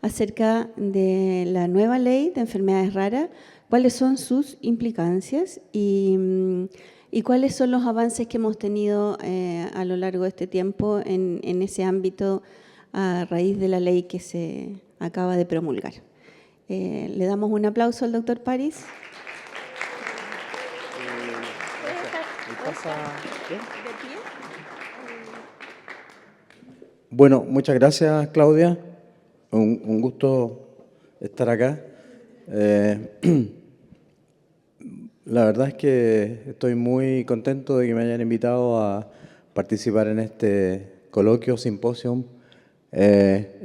acerca de la nueva ley de enfermedades raras, cuáles son sus implicancias y cuáles son los avances que hemos tenido a lo largo de este tiempo en ese ámbito a raíz de la ley que se acaba de promulgar. Le damos un aplauso al doctor París. Bueno, muchas gracias, Claudia. Un gusto estar acá. La verdad es que estoy muy contento de que me hayan invitado a participar en este coloquio, simposio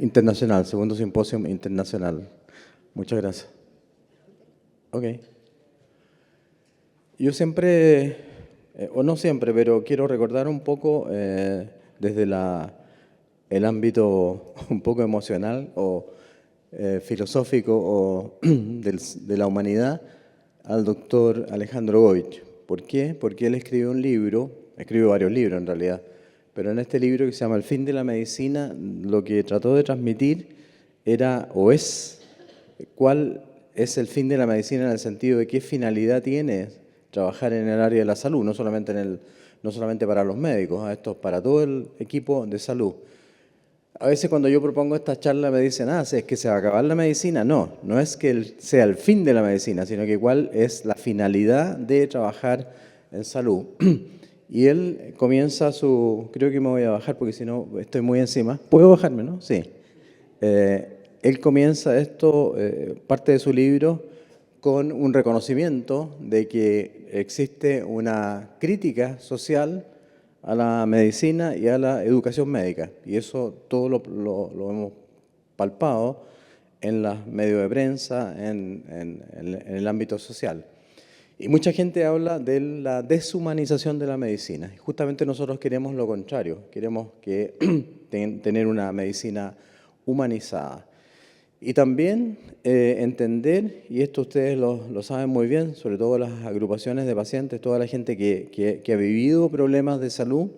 internacional, segundo simposio internacional. Muchas gracias. Ok. Yo siempre, o no siempre, pero quiero recordar un poco desde el ámbito un poco emocional o filosófico o de la humanidad al doctor Alejandro Goich. ¿Por qué? Porque él escribió un libro, escribió varios libros en realidad, pero en este libro que se llama El fin de la medicina, lo que trató de transmitir era o es cuál es el fin de la medicina en el sentido de qué finalidad tiene trabajar en el área de la salud, no solamente para los médicos, esto es para todo el equipo de salud. A veces cuando yo propongo esta charla me dicen, ¿es que se va a acabar la medicina? No, no es que sea el fin de la medicina, sino que cuál es la finalidad de trabajar en salud. Y él comienza creo que me voy a bajar porque si no estoy muy encima. ¿Puedo bajarme, no? Sí. Él comienza esto, parte de su libro, con un reconocimiento de que existe una crítica social a la medicina y a la educación médica. Y eso todo lo hemos palpado en los medios de prensa, en el ámbito social. Y mucha gente habla de la deshumanización de la medicina. Y justamente nosotros queremos lo contrario. Queremos tener una medicina humanizada. Y también entender, y esto ustedes lo saben muy bien, sobre todo las agrupaciones de pacientes, toda la gente que ha vivido problemas de salud,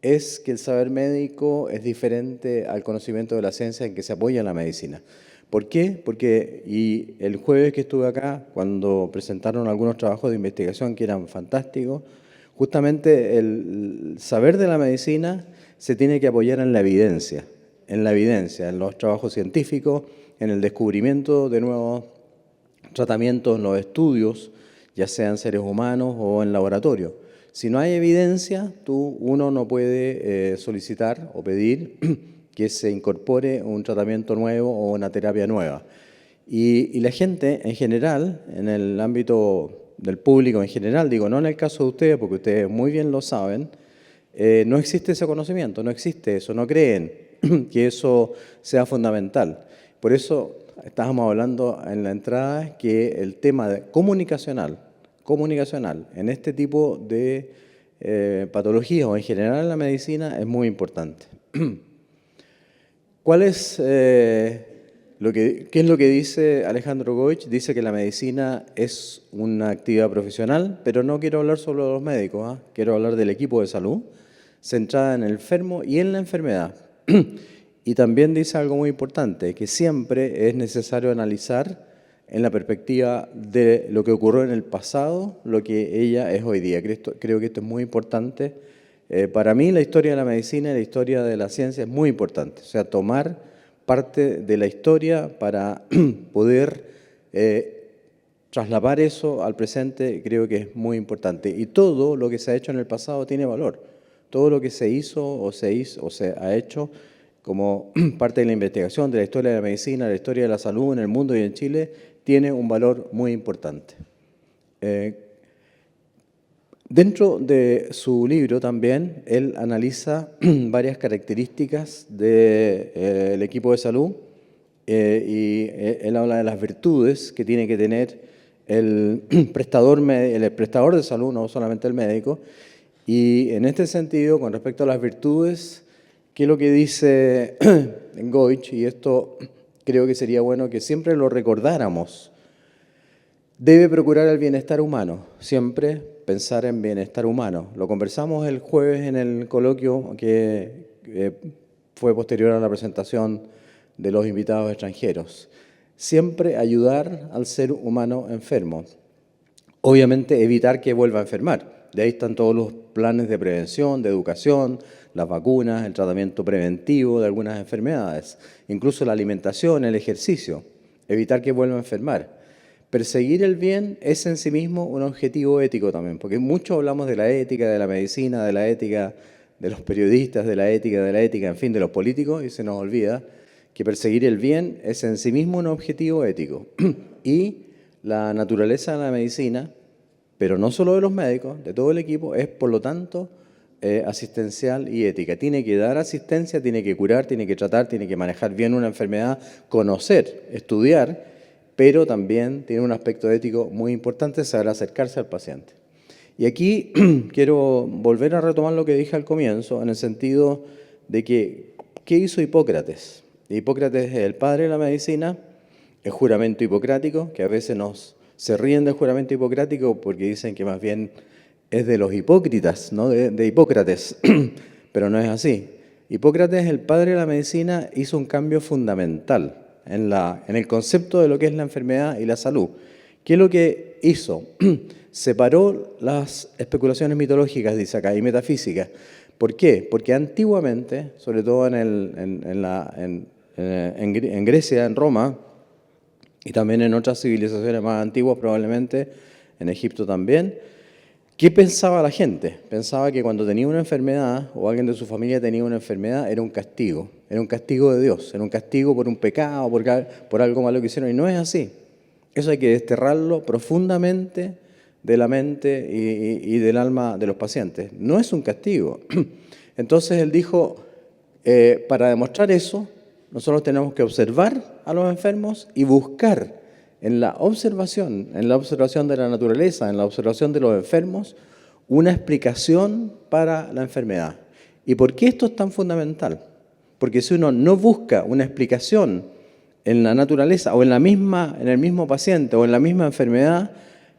es que el saber médico es diferente al conocimiento de la ciencia en que se apoya la medicina. ¿Por qué? Porque y el jueves que estuve acá, cuando presentaron algunos trabajos de investigación que eran fantásticos, justamente el saber de la medicina se tiene que apoyar en la evidencia, en los trabajos científicos, en el descubrimiento de nuevos tratamientos, en los estudios, ya sean seres humanos o en laboratorio. Si no hay evidencia, uno no puede solicitar o pedir que se incorpore un tratamiento nuevo o una terapia nueva. Y la gente en general, en el ámbito del público en general, digo, no en el caso de ustedes, porque ustedes muy bien lo saben, no existe ese conocimiento, no existe eso, no creen que eso sea fundamental. Por eso estábamos hablando en la entrada que el tema comunicacional en este tipo de patologías o en general en la medicina es muy importante. ¿Qué es lo que dice Alejandro Goich? Dice que la medicina es una actividad profesional, pero no quiero hablar solo de los médicos, quiero hablar del equipo de salud, centrada en el enfermo y en la enfermedad. Y también dice algo muy importante, que siempre es necesario analizar en la perspectiva de lo que ocurrió en el pasado, lo que ella es hoy día. Creo que esto es muy importante. Para mí la historia de la medicina y la historia de la ciencia es muy importante. O sea, tomar parte de la historia para poder trasladar eso al presente creo que es muy importante. Y todo lo que se ha hecho en el pasado tiene valor. Todo lo que se hizo o se ha hecho como parte de la investigación de la historia de la medicina, de la historia de la salud en el mundo y en Chile, tiene un valor muy importante. Dentro de su libro también, él analiza varias características del equipo de salud y él habla de las virtudes que tiene que tener el prestador de salud, no solamente el médico. Y en este sentido, con respecto a las virtudes, ¿qué es lo que dice Goich? Y esto creo que sería bueno que siempre lo recordáramos. Debe procurar el bienestar humano, siempre pensar en bienestar humano. Lo conversamos el jueves en el coloquio que fue posterior a la presentación de los invitados extranjeros. Siempre ayudar al ser humano enfermo. Obviamente evitar que vuelva a enfermar. De ahí están todos los planes de prevención, de educación, las vacunas, el tratamiento preventivo de algunas enfermedades, incluso la alimentación, el ejercicio, evitar que vuelva a enfermar. Perseguir el bien es en sí mismo un objetivo ético también, porque mucho hablamos de la ética, de la medicina, de la ética de los periodistas, de la ética, en fin, de los políticos, y se nos olvida que perseguir el bien es en sí mismo un objetivo ético. Y la naturaleza de la medicina, pero no solo de los médicos, de todo el equipo, es por lo tanto asistencial y ética. Tiene que dar asistencia, tiene que curar, tiene que tratar, tiene que manejar bien una enfermedad, conocer, estudiar, pero también tiene un aspecto ético muy importante, saber acercarse al paciente. Y aquí quiero volver a retomar lo que dije al comienzo, en el sentido de que, ¿qué hizo Hipócrates? Hipócrates es el padre de la medicina, el juramento hipocrático, que a veces se ríen del juramento hipocrático porque dicen que más bien es de los hipócritas, ¿no? de Hipócrates, pero no es así. Hipócrates, el padre de la medicina, hizo un cambio fundamental en el concepto de lo que es la enfermedad y la salud. ¿Qué es lo que hizo? Separó las especulaciones mitológicas, dice acá, y metafísicas. ¿Por qué? Porque antiguamente, sobre todo en Grecia, en Roma, y también en otras civilizaciones más antiguas probablemente, en Egipto también, ¿qué pensaba la gente? Pensaba que cuando tenía una enfermedad o alguien de su familia tenía una enfermedad era un castigo de Dios, era un castigo por un pecado, por algo malo que hicieron, y no es así. Eso hay que desterrarlo profundamente de la mente y del alma de los pacientes. No es un castigo. Entonces él dijo, para demostrar eso, nosotros tenemos que observar a los enfermos y buscar en la observación de la naturaleza, en la observación de los enfermos, una explicación para la enfermedad. ¿Y por qué esto es tan fundamental? Porque si uno no busca una explicación en la naturaleza o en el mismo paciente o en la misma enfermedad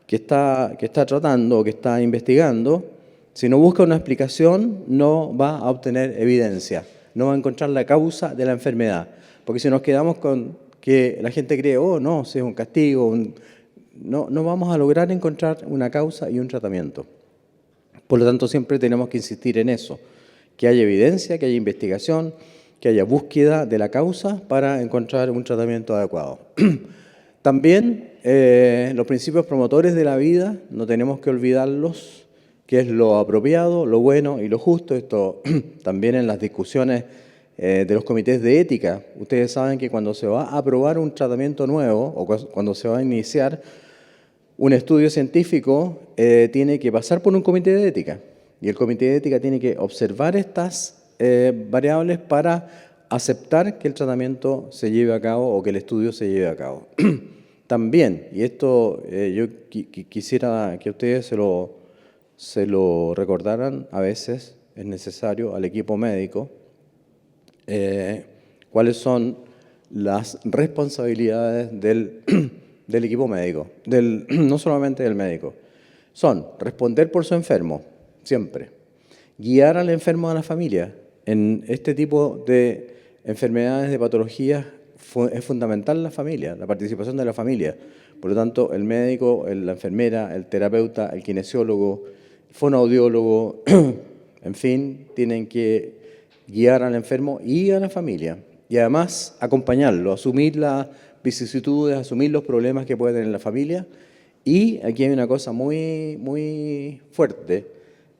que está tratando o que está investigando, si no busca una explicación no va a obtener evidencia, no va a encontrar la causa de la enfermedad. Porque si nos quedamos con que la gente cree, oh no, si es un castigo, no vamos a lograr encontrar una causa y un tratamiento. Por lo tanto, siempre tenemos que insistir en eso, que haya evidencia, que haya investigación, que haya búsqueda de la causa para encontrar un tratamiento adecuado. También los principios promotores de la vida, no tenemos que olvidarlos, que es lo apropiado, lo bueno y lo justo. Esto también en las discusiones de los comités de ética. Ustedes saben que cuando se va a aprobar un tratamiento nuevo o cuando se va a iniciar un estudio científico, tiene que pasar por un comité de ética. Y el comité de ética tiene que observar estas variables para aceptar que el tratamiento se lleve a cabo o que el estudio se lleve a cabo. También, y esto yo quisiera que ustedes se lo recordaran, a veces es necesario al equipo médico, cuáles son las responsabilidades del equipo médico, no solamente del médico. Son responder por su enfermo, siempre. Guiar al enfermo a la familia. En este tipo de enfermedades, de patologías, es fundamental la familia, la participación de la familia. Por lo tanto, el médico, la enfermera, el terapeuta, el kinesiólogo, el fonoaudiólogo, en fin, tienen que guiar al enfermo y a la familia. Y además acompañarlo, asumir las vicisitudes, asumir los problemas que puede tener la familia. Y aquí hay una cosa muy, muy fuerte,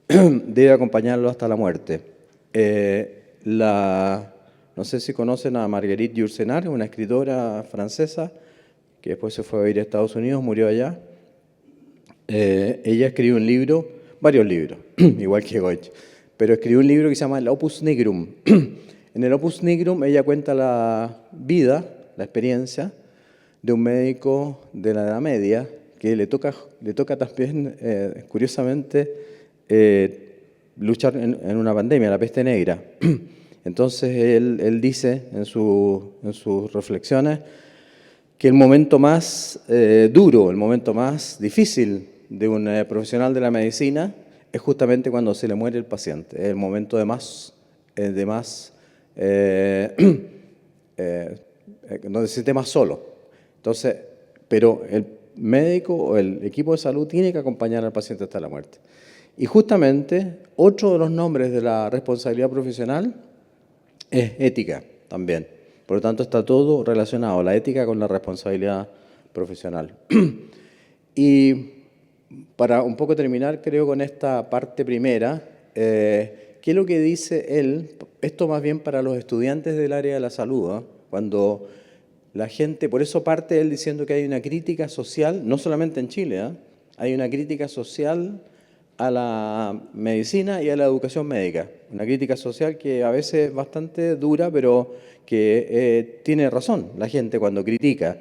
debe acompañarlo hasta la muerte. No sé si conocen a Marguerite Yourcenar, una escritora francesa que después se fue a vivir a Estados Unidos, murió allá. Ella escribió un libro, varios libros, igual que Goethe, pero escribió un libro que se llama el Opus Nigrum. En el Opus Nigrum ella cuenta la vida, la experiencia de un médico de la Edad Media que le toca también, curiosamente, luchar en una pandemia, la peste negra. Entonces él dice en sus reflexiones que el momento más duro, el momento más difícil de un profesional de la medicina es justamente cuando se le muere el paciente. Es el momento de más donde se esté más solo. Entonces, pero el médico o el equipo de salud tiene que acompañar al paciente hasta la muerte. Y justamente otro de los nombres de la responsabilidad profesional es ética también. Por lo tanto, está todo relacionado, la ética con la responsabilidad profesional. Y para un poco terminar, creo, con esta parte primera, ¿qué es lo que dice él? Esto más bien para los estudiantes del área de la salud, ¿eh? Cuando la gente, por eso parte él diciendo que hay una crítica social, no solamente en Chile, ¿eh? Hay una crítica social a la medicina y a la educación médica. Una crítica social que a veces es bastante dura, pero que tiene razón la gente cuando critica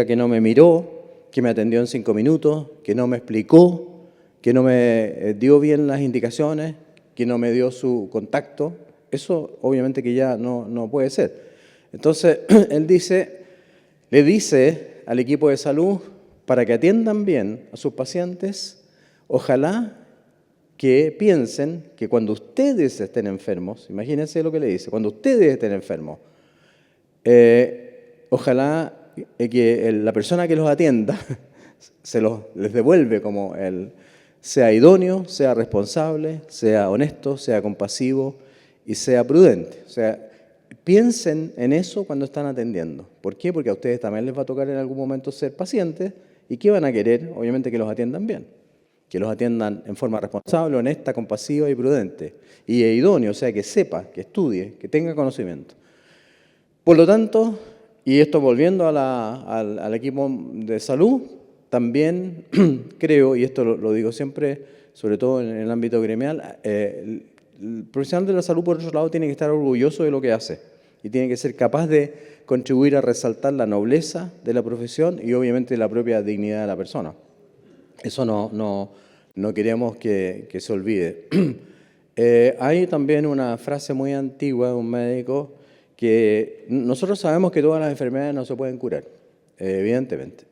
que no me miró, que me atendió en 5 minutos, que no me explicó, que no me dio bien las indicaciones, que no me dio su contacto. Eso obviamente que ya no puede ser. Entonces, él le dice al equipo de salud, para que atiendan bien a sus pacientes, ojalá que piensen que cuando ustedes estén enfermos, imagínense lo que le dice, cuando ustedes estén enfermos, ojalá que la persona que los atienda les devuelve como él, sea idóneo, sea responsable, sea honesto, sea compasivo y sea prudente. O sea, piensen en eso cuando están atendiendo. ¿Por qué? Porque a ustedes también les va a tocar en algún momento ser pacientes. ¿Y qué van a querer? Obviamente que los atiendan bien. Que los atiendan en forma responsable, honesta, compasiva y prudente. Y idóneo, o sea, que sepa, que estudie, que tenga conocimiento. Por lo tanto, y esto volviendo al equipo de salud, también creo, y esto lo digo siempre, sobre todo en el ámbito gremial, el profesional de la salud, por otro lado, tiene que estar orgulloso de lo que hace y tiene que ser capaz de contribuir a resaltar la nobleza de la profesión y obviamente la propia dignidad de la persona. Eso no queremos que se olvide. Hay también una frase muy antigua de un médico que nosotros sabemos que todas las enfermedades no se pueden curar, evidentemente,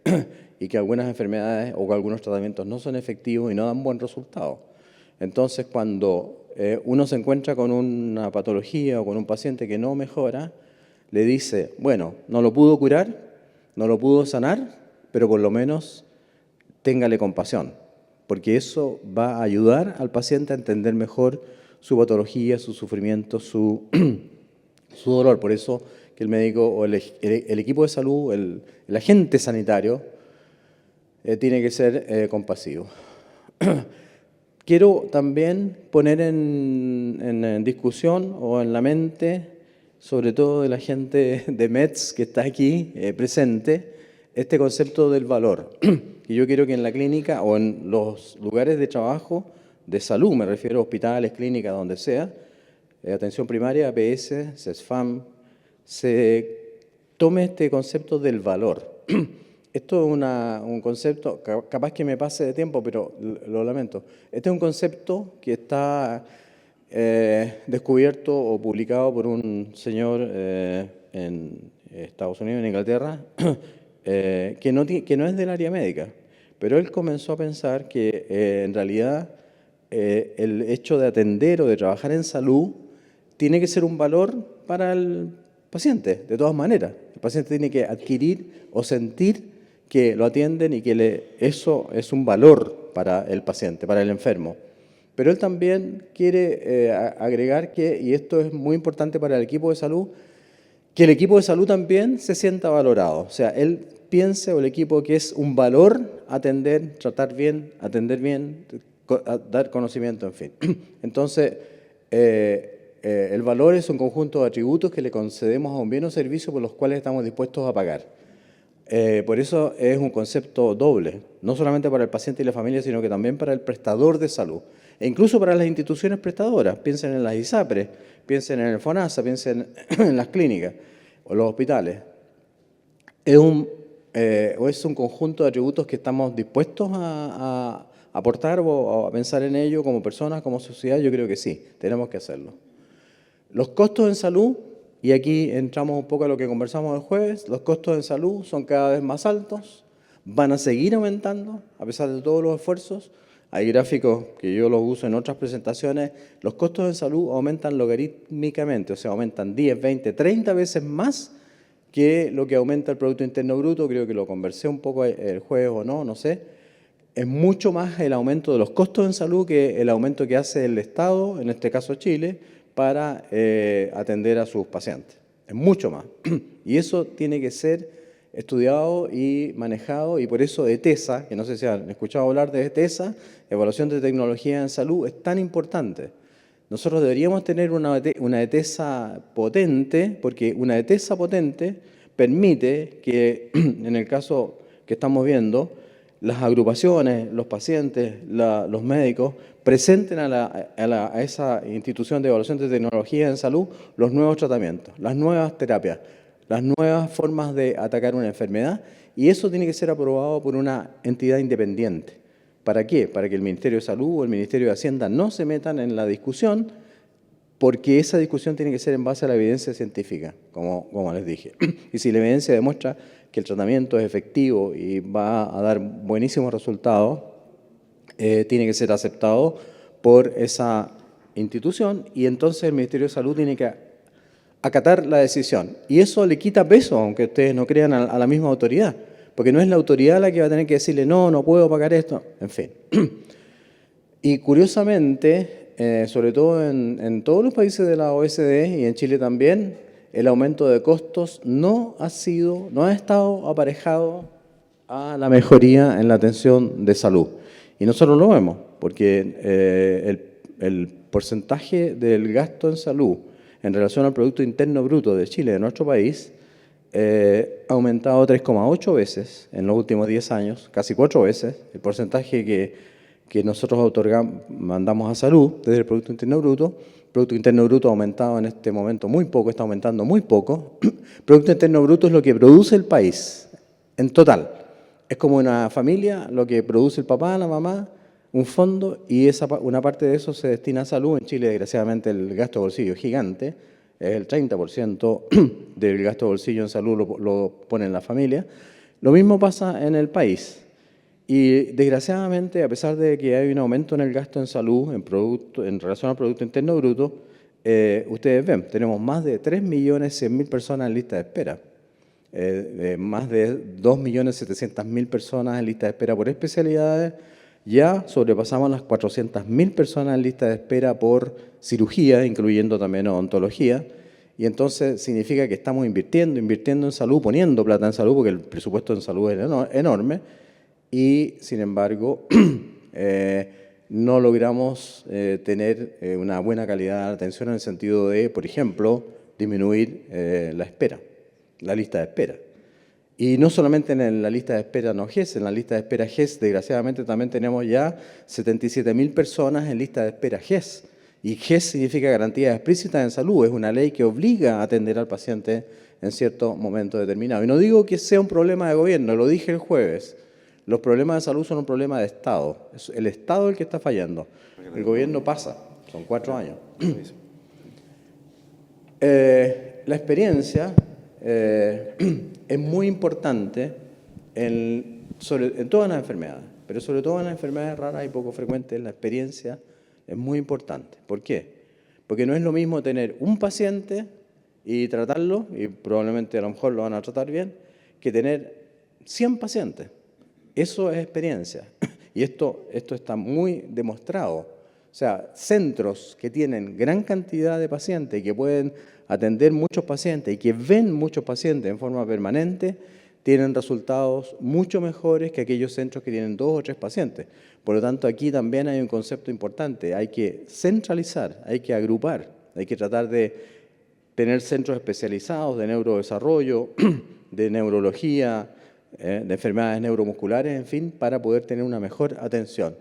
y que algunas enfermedades o algunos tratamientos no son efectivos y no dan buen resultado. Entonces, cuando uno se encuentra con una patología o con un paciente que no mejora, le dice, bueno, no lo pudo curar, no lo pudo sanar, pero por lo menos téngale compasión, porque eso va a ayudar al paciente a entender mejor su patología, su sufrimiento, su dolor. Por eso que el médico o el equipo de salud, el agente sanitario, tiene que ser compasivo. Quiero también poner en discusión o en la mente, sobre todo de la gente de MEDS que está aquí presente, este concepto del valor. Y yo quiero que en la clínica o en los lugares de trabajo de salud, me refiero a hospitales, clínicas, donde sea, atención primaria, APS, CESFAM, se tome este concepto del valor. Esto es un concepto, capaz que me pase de tiempo, pero lo lamento. Este es un concepto que está descubierto o publicado por un señor en Estados Unidos, en Inglaterra, que no es del área médica, pero él comenzó a pensar que en realidad el hecho de atender o de trabajar en salud tiene que ser un valor para el paciente, de todas maneras. El paciente tiene que adquirir o sentir que lo atienden y que eso es un valor para el paciente, para el enfermo. Pero él también quiere agregar que, y esto es muy importante para el equipo de salud, que el equipo de salud también se sienta valorado. O sea, él piense, o el equipo, que es un valor atender, tratar bien, atender bien, dar conocimiento, en fin. Entonces, el valor es un conjunto de atributos que le concedemos a un bien o servicio por los cuales estamos dispuestos a pagar. Por eso es un concepto doble, no solamente para el paciente y la familia, sino que también para el prestador de salud. E incluso para las instituciones prestadoras. Piensen en las ISAPRES, piensen en el FONASA, piensen en las clínicas o los hospitales. Es un conjunto de atributos que estamos dispuestos a aportar o a pensar en ello como personas, como sociedad. Yo creo que sí, tenemos que hacerlo. Los costos en salud, y aquí entramos un poco a lo que conversamos el jueves, los costos en salud son cada vez más altos, van a seguir aumentando a pesar de todos los esfuerzos. Hay gráficos que yo los uso en otras presentaciones. Los costos en salud aumentan logarítmicamente, o sea, aumentan 10, 20, 30 veces más que lo que aumenta el Producto Interno Bruto. Creo que lo conversé un poco el jueves o no sé. Es mucho más el aumento de los costos en salud que el aumento que hace el Estado, en este caso Chile, para atender a sus pacientes. Es mucho más. Y eso tiene que ser estudiado y manejado, y por eso ETESA, que no sé si han escuchado hablar de ETESA, Evaluación de Tecnología en Salud, es tan importante. Nosotros deberíamos tener una ETESA potente, porque una ETESA potente permite que, en el caso que estamos viendo, las agrupaciones, los pacientes, los médicos, presenten a esa institución de evaluación de tecnología en salud los nuevos tratamientos, las nuevas terapias, las nuevas formas de atacar una enfermedad, y eso tiene que ser aprobado por una entidad independiente. ¿Para qué? Para que el Ministerio de Salud o el Ministerio de Hacienda no se metan en la discusión, porque esa discusión tiene que ser en base a la evidencia científica, como les dije. Y si la evidencia demuestra que el tratamiento es efectivo y va a dar buenísimos resultados, tiene que ser aceptado por esa institución, y entonces el Ministerio de Salud tiene que acatar la decisión. Y eso le quita peso, aunque ustedes no crean, a la misma autoridad, porque no es la autoridad la que va a tener que decirle no puedo pagar esto, en fin. Y curiosamente, sobre todo en todos los países de la OECD y en Chile también, el aumento de costos no ha estado aparejado a la mejoría en la atención de salud. Y nosotros lo vemos, porque el porcentaje del gasto en salud en relación al Producto Interno Bruto de Chile, de nuestro país, ha aumentado 3,8 veces en los últimos 10 años, casi 4 veces, el porcentaje que nosotros mandamos a salud desde el Producto Interno Bruto. El Producto Interno Bruto ha aumentado en este momento muy poco, está aumentando muy poco. Producto Interno Bruto es lo que produce el país en total. Es como una familia, lo que produce el papá, la mamá, un fondo, y una parte de eso se destina a salud. En Chile, desgraciadamente, el gasto de bolsillo es gigante, es el 30% del gasto de bolsillo en salud lo pone en la familia. Lo mismo pasa en el país. Y desgraciadamente, a pesar de que hay un aumento en el gasto en salud en relación al Producto Interno Bruto, ustedes ven, tenemos más de 3.100.000 personas en lista de espera, más de 2.700.000 personas en lista de espera por especialidades. Ya sobrepasamos las 400.000 personas en lista de espera por cirugía, incluyendo también odontología, y entonces significa que estamos invirtiendo en salud, poniendo plata en salud, porque el presupuesto en salud es enorme, y sin embargo no logramos tener una buena calidad de atención en el sentido de, por ejemplo, disminuir la lista de espera. Y no solamente en la lista de espera no GES, en la lista de espera GES, desgraciadamente, también tenemos ya 77.000 personas en lista de espera GES. Y GES significa Garantía Explícita en Salud, es una ley que obliga a atender al paciente en cierto momento determinado. Y no digo que sea un problema de gobierno, lo dije el jueves. Los problemas de salud son un problema de Estado. Es el Estado el que está fallando. El gobierno pasa, son 4 años. La experiencia es muy importante en todas las enfermedades, pero sobre todo en las enfermedades raras y poco frecuentes, la experiencia es muy importante. ¿Por qué? Porque no es lo mismo tener un paciente y tratarlo, y probablemente a lo mejor lo van a tratar bien, que tener 100 pacientes. Eso es experiencia. Y esto está muy demostrado. O sea, centros que tienen gran cantidad de pacientes y que pueden atender muchos pacientes y que ven muchos pacientes en forma permanente, tienen resultados mucho mejores que aquellos centros que tienen 2 o 3 pacientes. Por lo tanto, aquí también hay un concepto importante. Hay que centralizar, hay que agrupar, hay que tratar de tener centros especializados de neurodesarrollo, de neurología, de enfermedades neuromusculares, en fin, para poder tener una mejor atención.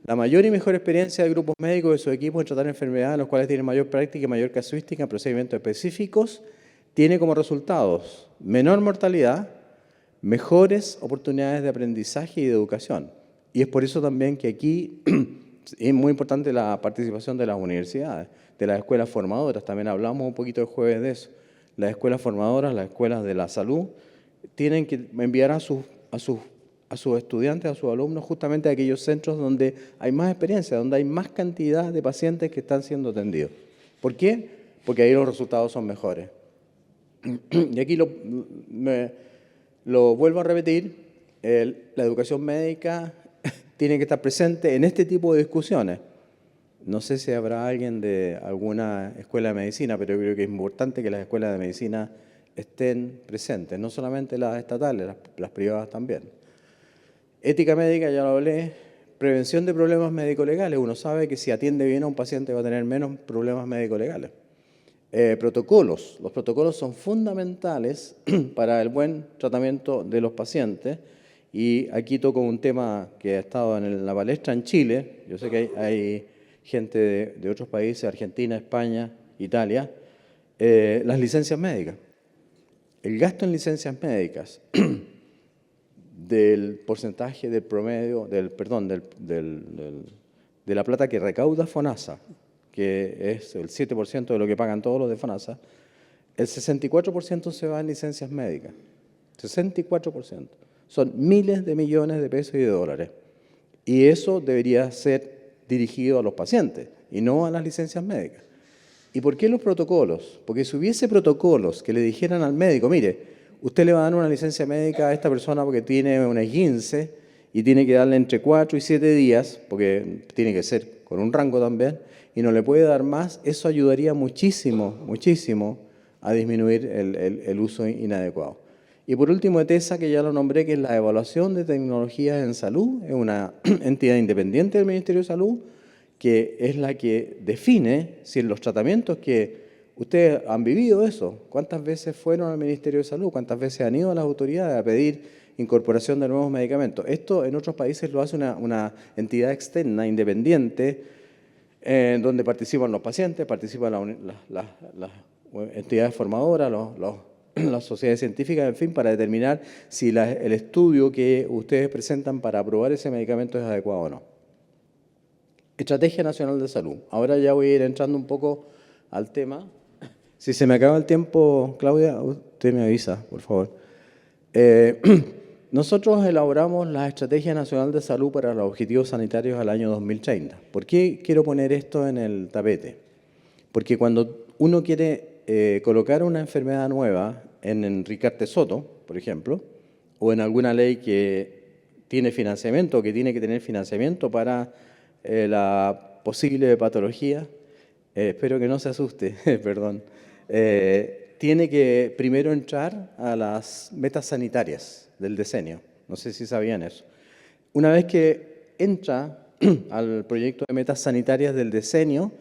La mayor y mejor experiencia de grupos médicos de su equipo en tratar enfermedades en las cuales tienen mayor práctica y mayor casuística en procedimientos específicos tiene como resultados menor mortalidad, mejores oportunidades de aprendizaje y de educación. Y es por eso también que aquí es muy importante la participación de las universidades, de las escuelas formadoras. También hablamos un poquito el jueves de eso. Las escuelas formadoras, las escuelas de la salud, tienen que enviar a sus a sus estudiantes, a sus alumnos, justamente a aquellos centros donde hay más experiencia, donde hay más cantidad de pacientes que están siendo atendidos. ¿Por qué? Porque ahí los resultados son mejores. Y aquí lo vuelvo a repetir, la educación médica tiene que estar presente en este tipo de discusiones. No sé si habrá alguien de alguna escuela de medicina, pero yo creo que es importante que las escuelas de medicina estén presentes, no solamente las estatales, las privadas también. Ética médica, ya lo hablé. Prevención de problemas médico-legales. Uno sabe que si atiende bien a un paciente va a tener menos problemas médico-legales. Protocolos. Los protocolos son fundamentales para el buen tratamiento de los pacientes. Y aquí toco un tema que ha estado en la palestra en Chile. Yo sé que hay gente de otros países, Argentina, España, Italia. Las licencias médicas. El gasto en licencias médicas del porcentaje del promedio, de la plata que recauda FONASA, que es el 7% de lo que pagan todos los de FONASA, el 64% se va en licencias médicas. 64%. Son miles de millones de pesos y de dólares. Y eso debería ser dirigido a los pacientes y no a las licencias médicas. ¿Y por qué los protocolos? Porque si hubiese protocolos que le dijeran al médico, mire, usted le va a dar una licencia médica a esta persona porque tiene una esguince y tiene que darle entre 4 y 7 días, porque tiene que ser con un rango también, y no le puede dar más, eso ayudaría muchísimo, muchísimo a disminuir el uso inadecuado. Y por último, ETESA, que ya lo nombré, que es la Evaluación de Tecnologías en Salud, es una entidad independiente del Ministerio de Salud, que es la que define si en los tratamientos que ustedes han vivido eso, cuántas veces fueron al Ministerio de Salud, cuántas veces han ido a las autoridades a pedir incorporación de nuevos medicamentos. Esto en otros países lo hace una entidad externa, independiente, donde participan los pacientes, participan las entidades formadoras, las sociedades científicas, en fin, para determinar si el estudio que ustedes presentan para aprobar ese medicamento es adecuado o no. Estrategia Nacional de Salud. Ahora ya voy a ir entrando un poco al tema. Si se me acaba el tiempo, Claudia, usted me avisa, por favor. Nosotros elaboramos la Estrategia Nacional de Salud para los Objetivos Sanitarios al año 2030. ¿Por qué quiero poner esto en el tapete? Porque cuando uno quiere colocar una enfermedad nueva en Ricardo Soto, por ejemplo, o en alguna ley que tiene financiamiento o que tiene que tener financiamiento para la posible patología, espero que no se asuste, perdón, tiene que primero entrar a las metas sanitarias del decenio. No sé si sabían eso. Una vez que entra al proyecto de metas sanitarias del decenio,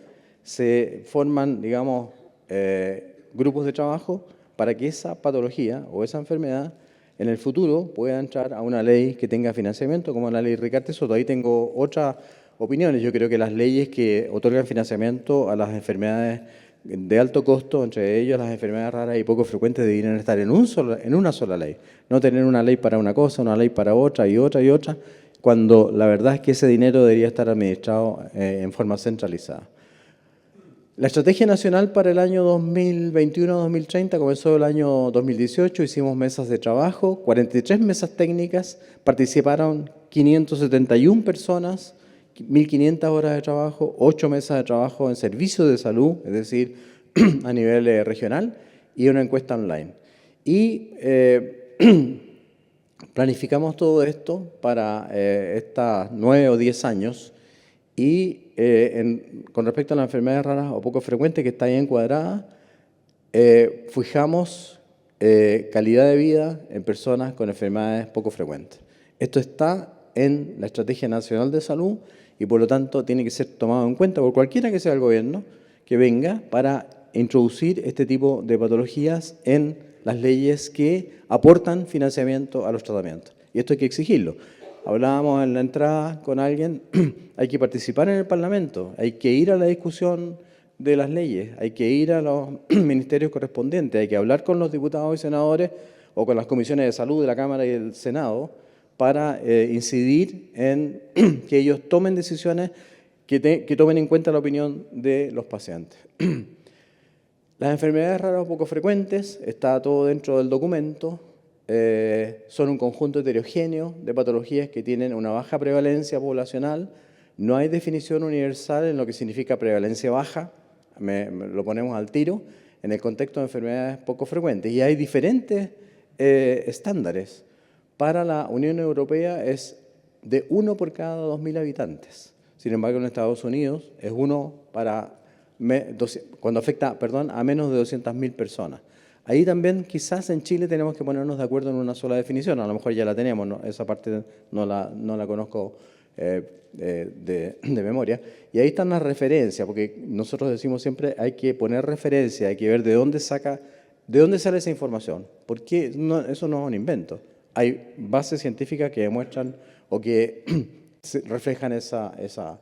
se forman, digamos, grupos de trabajo para que esa patología o esa enfermedad en el futuro pueda entrar a una ley que tenga financiamiento, como la ley Ricardo Soto. Ahí tengo otras opiniones. Yo creo que las leyes que otorgan financiamiento a las enfermedades de alto costo, entre ellas las enfermedades raras y poco frecuentes, deberían estar en una sola ley. No tener una ley para una cosa, una ley para otra y otra y otra, cuando la verdad es que ese dinero debería estar administrado en forma centralizada. La Estrategia Nacional para el año 2021-2030 comenzó el año 2018, hicimos mesas de trabajo, 43 mesas técnicas, participaron 571 personas, 1.500 horas de trabajo, 8 mesas de trabajo en servicios de salud, es decir, a nivel regional, y una encuesta online. Y planificamos todo esto para estas 9 o 10 años y con respecto a las enfermedades raras o poco frecuentes, que está ahí encuadrada, fijamos calidad de vida en personas con enfermedades poco frecuentes. Esto está en la Estrategia Nacional de Salud y por lo tanto tiene que ser tomado en cuenta por cualquiera que sea el gobierno que venga para introducir este tipo de patologías en las leyes que aportan financiamiento a los tratamientos. Y esto hay que exigirlo. Hablábamos en la entrada con alguien, hay que participar en el Parlamento, hay que ir a la discusión de las leyes, hay que ir a los ministerios correspondientes, hay que hablar con los diputados y senadores o con las comisiones de salud de la Cámara y del Senado para incidir en que ellos tomen decisiones que tomen en cuenta la opinión de los pacientes. Las enfermedades raras o poco frecuentes, está todo dentro del documento. son un conjunto heterogéneo de patologías que tienen una baja prevalencia poblacional. No hay definición universal en lo que significa prevalencia baja, lo ponemos al tiro, en el contexto de enfermedades poco frecuentes. Y hay diferentes estándares. Para la Unión Europea es de 1 por cada 2.000 habitantes. Sin embargo, en Estados Unidos es 1 cuando afecta, a menos de 200.000 personas. Ahí también quizás en Chile tenemos que ponernos de acuerdo en una sola definición, a lo mejor ya la tenemos, ¿no? Esa parte no la conozco de memoria. Y ahí están las referencias, porque nosotros decimos siempre hay que poner referencia, hay que ver de dónde sale esa información, porque eso no es un invento. Hay bases científicas que demuestran o que reflejan esa.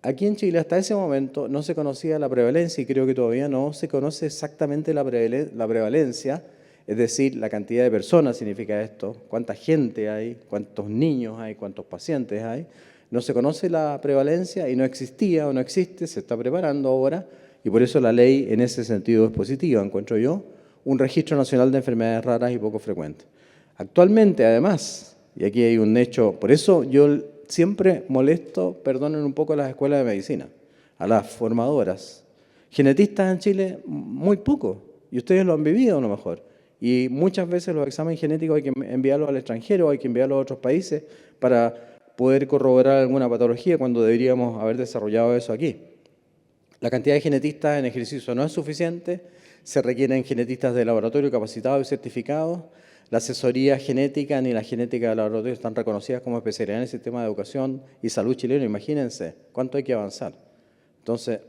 Aquí en Chile hasta ese momento no se conocía la prevalencia y creo que todavía no se conoce exactamente la prevalencia, es decir, la cantidad de personas significa esto, cuánta gente hay, cuántos niños hay, cuántos pacientes hay. No se conoce la prevalencia y no existía o no existe, se está preparando ahora y por eso la ley en ese sentido es positiva, encuentro yo, un registro nacional de enfermedades raras y poco frecuentes. Actualmente, además, y aquí hay un hecho, por eso yo siempre molesto, perdonen un poco a las escuelas de medicina, a las formadoras. Genetistas en Chile, muy poco, y ustedes lo han vivido a lo mejor. Y muchas veces los exámenes genéticos hay que enviarlos al extranjero, hay que enviarlos a otros países para poder corroborar alguna patología cuando deberíamos haber desarrollado eso aquí. La cantidad de genetistas en ejercicio no es suficiente, se requieren genetistas de laboratorio capacitados y certificados. La asesoría genética ni la genética de laboratorio están reconocidas como especialidad en el sistema de educación y salud chileno. Imagínense cuánto hay que avanzar. Entonces,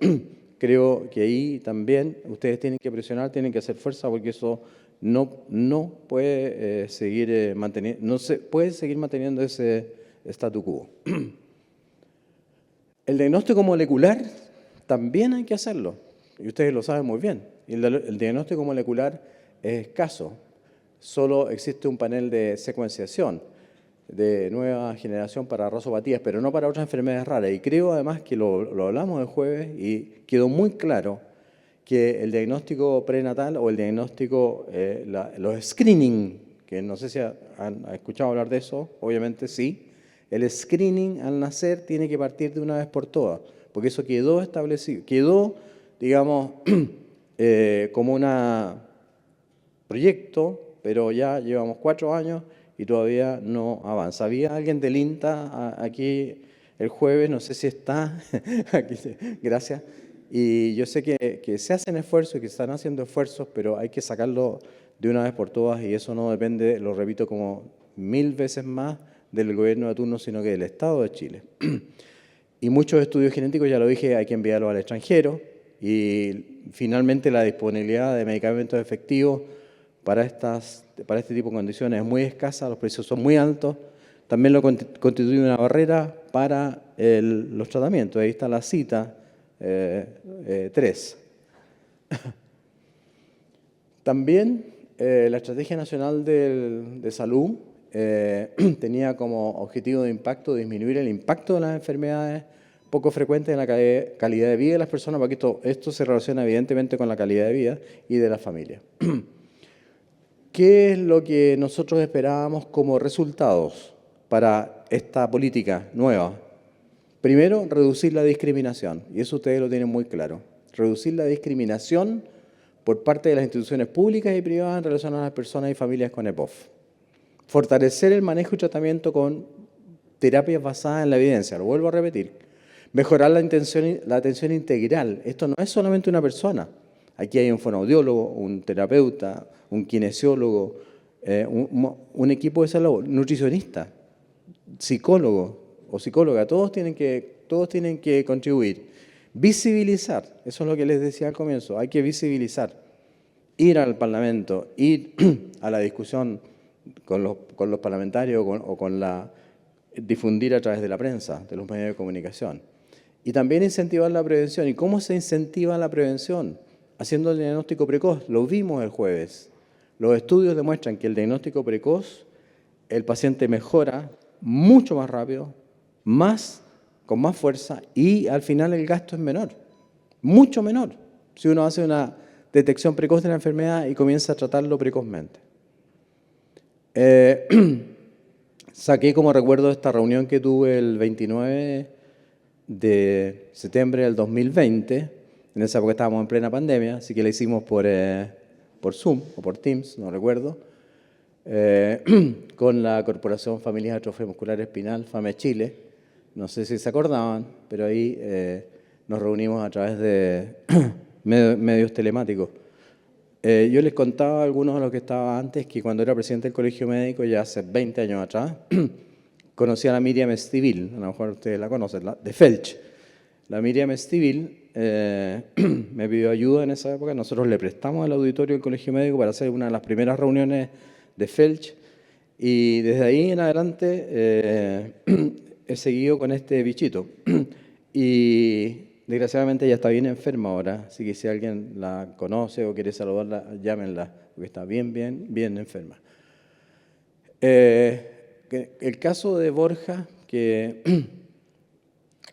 creo que ahí también ustedes tienen que presionar, tienen que hacer fuerza porque eso no puede seguir manteniendo, no se puede seguir manteniendo ese statu quo. El diagnóstico molecular también hay que hacerlo y ustedes lo saben muy bien. El diagnóstico molecular es escaso. Solo existe un panel de secuenciación de nueva generación para rasopatías, pero no para otras enfermedades raras. Y creo además que lo hablamos el jueves y quedó muy claro que el diagnóstico prenatal o el diagnóstico, los screening, que no sé si han escuchado hablar de eso, obviamente sí, el screening al nacer tiene que partir de una vez por todas, porque eso quedó establecido, quedó, digamos, como un proyecto, pero ya llevamos 4 años y todavía no avanza. Había alguien del INTA aquí el jueves, no sé si está, aquí, gracias, y yo sé que se hacen esfuerzos y que están haciendo esfuerzos, pero hay que sacarlo de una vez por todas y eso no depende, lo repito como 1000 veces más, del gobierno de turno, sino que del Estado de Chile. Y muchos estudios genéticos, ya lo dije, hay que enviarlos al extranjero y finalmente la disponibilidad de medicamentos efectivos para este tipo de condiciones es muy escasa, los precios son muy altos, también lo constituye una barrera para los tratamientos. Ahí está la cita 3. También la Estrategia Nacional de Salud tenía como objetivo de impacto disminuir el impacto de las enfermedades poco frecuentes en la calidad de vida de las personas, porque esto se relaciona evidentemente con la calidad de vida y de la familia. ¿Qué es lo que nosotros esperábamos como resultados para esta política nueva? Primero, reducir la discriminación, y eso ustedes lo tienen muy claro. Reducir la discriminación por parte de las instituciones públicas y privadas en relación a las personas y familias con EPOF. Fortalecer el manejo y tratamiento con terapias basadas en la evidencia, lo vuelvo a repetir. Mejorar la atención integral. Esto no es solamente una persona. Aquí hay un fonoaudiólogo, un terapeuta, un kinesiólogo, un equipo de salud, nutricionista, psicólogo o psicóloga, todos tienen que contribuir. Visibilizar, eso es lo que les decía al comienzo, hay que visibilizar, ir al Parlamento, ir a la discusión con los parlamentarios difundir a través de la prensa, de los medios de comunicación. Y también incentivar la prevención. ¿Y cómo se incentiva la prevención? Haciendo el diagnóstico precoz, lo vimos el jueves. Los estudios demuestran que el diagnóstico precoz, el paciente mejora mucho más rápido, con más fuerza y al final el gasto es menor, mucho menor, si uno hace una detección precoz de la enfermedad y comienza a tratarlo precozmente. Eh, saqué como recuerdo esta reunión que tuve el 29 de septiembre del 2020. En esa época estábamos en plena pandemia, así que la hicimos por Zoom o por Teams, no recuerdo, con la Corporación Familias de Atrofia Muscular Espinal, FAME Chile. No sé si se acordaban, pero ahí nos reunimos a través de medios telemáticos. Yo les contaba a algunos de los que estaba antes que cuando era presidente del Colegio Médico, ya hace 20 años atrás, conocí a la Miriam Estivil, a lo mejor ustedes la conocen, de Felch. La Miriam Estivil me pidió ayuda en esa época, nosotros le prestamos el auditorio del Colegio Médico para hacer una de las primeras reuniones de Felch, y desde ahí en adelante he seguido con este bichito. Y desgraciadamente ella está bien enferma ahora, así que si alguien la conoce o quiere saludarla, llámenla, porque está bien enferma. El caso de Borja, que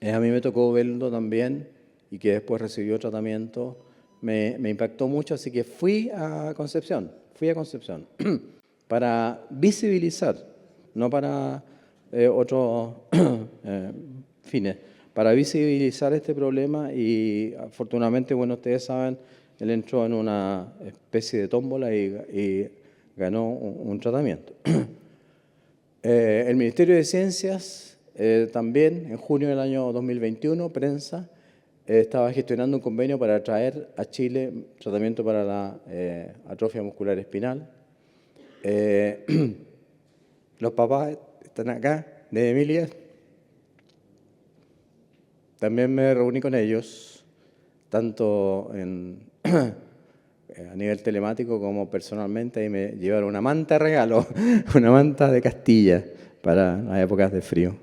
a mí me tocó verlo también y que después recibió tratamiento, me impactó mucho, así que fui a Concepción para visibilizar, no para otros fines, para visibilizar este problema, y afortunadamente, bueno, ustedes saben, él entró en una especie de tómbola y ganó un tratamiento. El Ministerio de Ciencias también, en junio del año 2021, prensa, estaba gestionando un convenio para traer a Chile tratamiento para la atrofia muscular espinal. Los papás están acá, de Emilia. También me reuní con ellos, tanto a nivel telemático como personalmente, y me llevaron una manta de regalo, una manta de Castilla para las épocas de frío.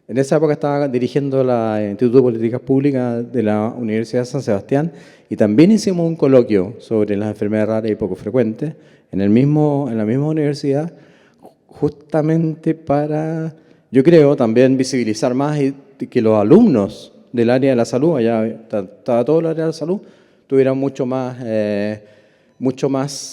En esa época estaba dirigiendo el Instituto de Políticas Públicas de la Universidad de San Sebastián, y también hicimos un coloquio sobre las enfermedades raras y poco frecuentes en la misma universidad, justamente para, yo creo, también visibilizar más y que los alumnos del área de la salud, allá estaba todo el área de la salud, tuvieran mucho más